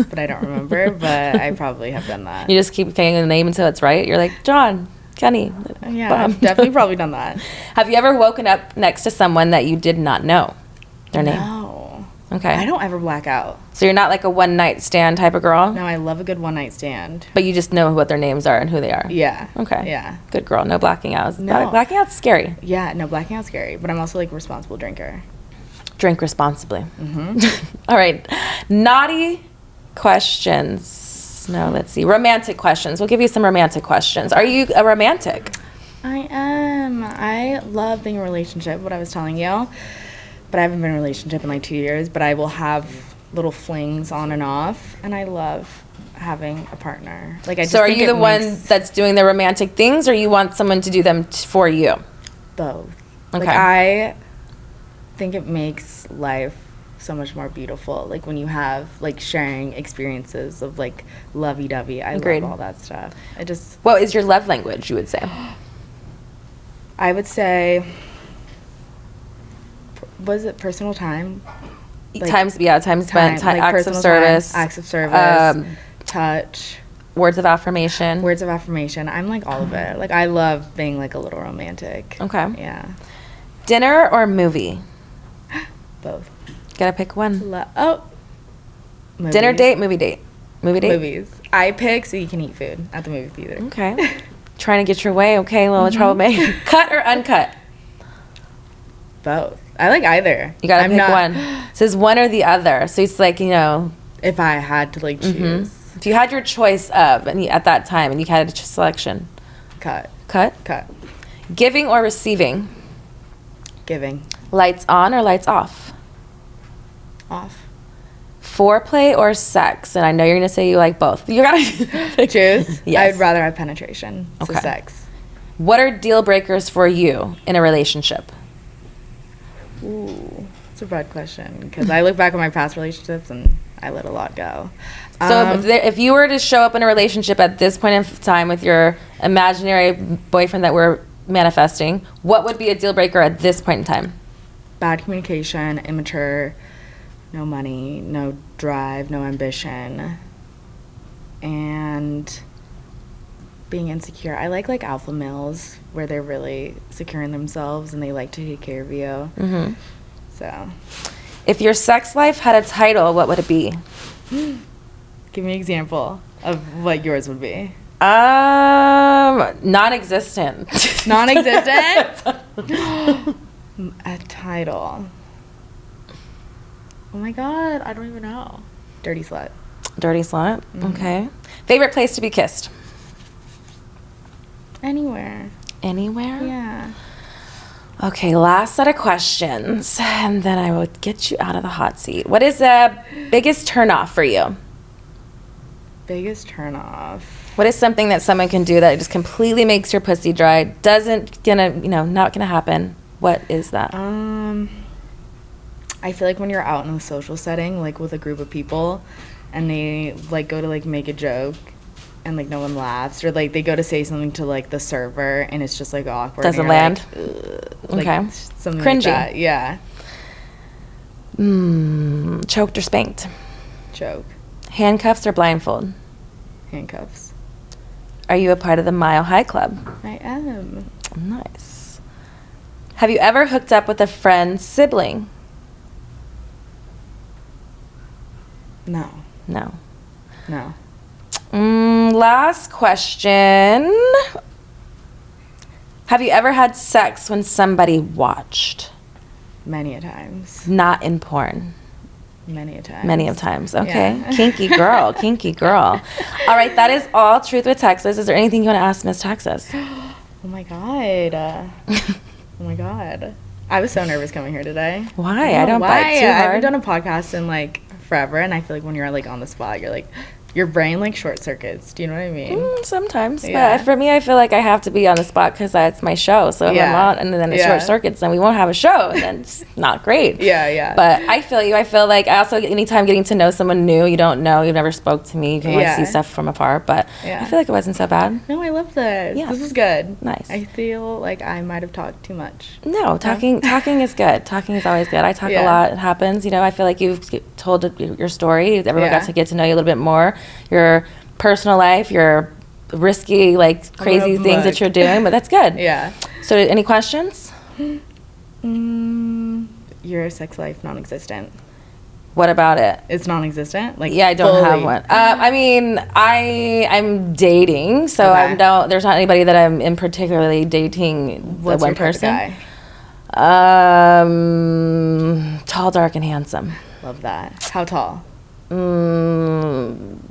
but I don't remember. But I probably have done that. You just keep saying the name until it's right. You're like, John, Kenny. Yeah, Bob. I've definitely probably done that. Have you ever woken up next to someone that you did not know their name? No. Okay. I don't ever black out. So you're not like a one-night stand type of girl? No, I love a good one-night stand. But you just know what their names are and who they are? Yeah. Okay. Yeah. Good girl. No blacking out. No. Blacking out's scary. Yeah, no, blacking out's scary. But I'm also, like, a responsible drinker. Drink responsibly. All right. Naughty questions. No, let's see. Romantic questions. We'll give you some romantic questions. Are you a romantic? I am. I love being in a relationship, what I was telling you. But I haven't been in a relationship in like 2 years. But I will have little flings on and off. And I love having a partner. Like, I just So are think you it the one makes that's doing the romantic things, or you want someone to do them for you? both. Okay. Like, I think it makes life so much more beautiful. Like, when you have, like, sharing experiences of, like, lovey-dovey. I Agreed. love all that stuff. I just... What is your love language, you would say? I would say... Was it personal time? Like, time spent, like acts of personal service. time, acts of service, um, touch, Words of affirmation. words of affirmation. I'm like all of it. Like, I love being like a little romantic. Okay. Yeah, Dinner or movie? both. Gotta pick one. Movies. Dinner date, movie date. Movie date? Movies. I pick so you can eat food at the movie theater. Okay. Trying to get your way. Okay, a little troublemaker. Cut or uncut? Both. I like either. You gotta pick one. It says one or the other. So it's like, If I had to like choose, if you had your choice of, and at that time, and you had a selection. cut. Cut? Giving or receiving? Giving. Lights on or lights off? Off. Foreplay or sex? And I know you're gonna say you like both. You gotta Choose. Yes. I'd rather have penetration. So Okay. sex. What are deal breakers for you in a relationship? Ooh, it's a broad question because I look back at my past relationships and I let a lot go. So if you were to show up in a relationship at this point in time with your imaginary boyfriend that we're manifesting, what would be a deal breaker at this point in time? Bad communication, immature, no money, no drive, no ambition, and being insecure. I like alpha males where they're really secure in themselves and they like to take care of you. Mm-hmm. So, If your sex life had a title, what would it be? give me an example of what yours would be. Non-existent. Non-existent? A title. Oh my god, I don't even know. Dirty slut. Dirty slut. Mm-hmm. Okay. Favorite place to be kissed? Anywhere. Anywhere? Yeah. Okay, last set of questions, and then I will get you out of the hot seat. What is the biggest turnoff for you? Biggest turnoff. What is something that someone can do that just completely makes your pussy dry? Not gonna happen. What is that? I feel like when you're out in a social setting, like with a group of people, and they like go to like make a joke, and like no one laughs, or like they go to say something to like the server, and it's just like awkward. Doesn't and you're land. Like, Okay. Something Cringy. like that. Yeah. Choked or spanked? Choke. Handcuffs or blindfold? Handcuffs. Are you a part of the Mile High Club? I am. Nice. Have you ever hooked up with a friend's sibling? No. No. No. Last question. Have you ever had sex when somebody watched? Many a times. Not in porn. Many a time. Many of times. Okay. Yeah. Kinky girl. Kinky girl. All right. That is all Truth with Texas. Is there anything you want to ask Miss Texas? Oh my god. Oh my god. I was so nervous coming here today. Why? I don't bite too I hard. haven't done a podcast in like forever, and I feel like when you're like on the spot, you're like, your brain like short circuits. Do you know what I mean? Sometimes. Yeah. But for me, I feel like I have to be on the spot because that's my show. So if I'm Yeah. not, and then it Yeah. short circuits, then we won't have a show. And then it's not great. Yeah, yeah. But I feel you. I feel like I also, anytime getting to know someone new, you don't know, you've never spoke to me, you can only Yeah. see stuff from afar. But Yeah. I feel like it wasn't so bad. No, I love this. Yeah. This is good. Nice. I feel like I might have talked too much. No, talking is good. Talking is always good. I talk a Yeah. lot. It happens. I feel like you've told your story. Everyone Yeah. got to get to know you a little bit more. Your personal life, your risky, like crazy open things book. that you're doing, but that's good. Yeah. So, any questions? Your sex life non-existent. What about it? It's non-existent. Like, Yeah, I don't have fully. one. I mean, I'm dating, so Okay. I don't. There's not anybody that I'm in particularly dating. What's one your type of person. guy? Tall, dark, and handsome. Love that. How tall?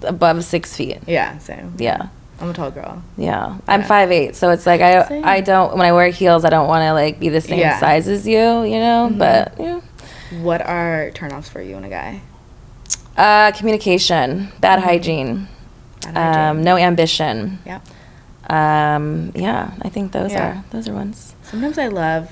Above 6 feet. Yeah, same. Yeah. I'm a tall girl. Yeah. I'm 5'8", so it's like I don't, when I wear heels, I don't want to like be the same size as you know. Mm-hmm. But yeah. What are turnoffs for you in a guy? Communication, bad hygiene, no ambition. Yeah. Yeah, I think those are ones. Sometimes I love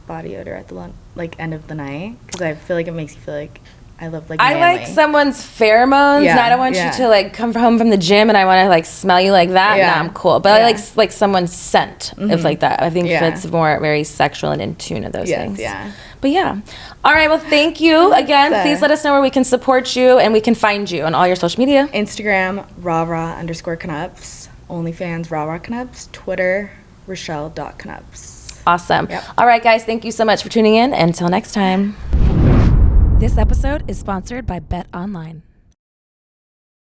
body odor at the end of the night because I feel like it makes you feel like I love like. I manly. like someone's pheromones. Yeah, And I don't want you to like come home from the gym and I want to like smell you like that. Yeah. Nah, I'm cool. But I like someone's scent of like that. I think it's more very sexual and in tune of those things. Yeah. But yeah. All right. Well, thank you again. Please let us know where we can support you and we can find you on all your social media. Instagram, Rara_Knupps. OnlyFans, Rara Knupps. Twitter, Rochelle.Knupps. Awesome. Yep. All right, guys. Thank you so much for tuning in. Until next time. This episode is sponsored by BetOnline.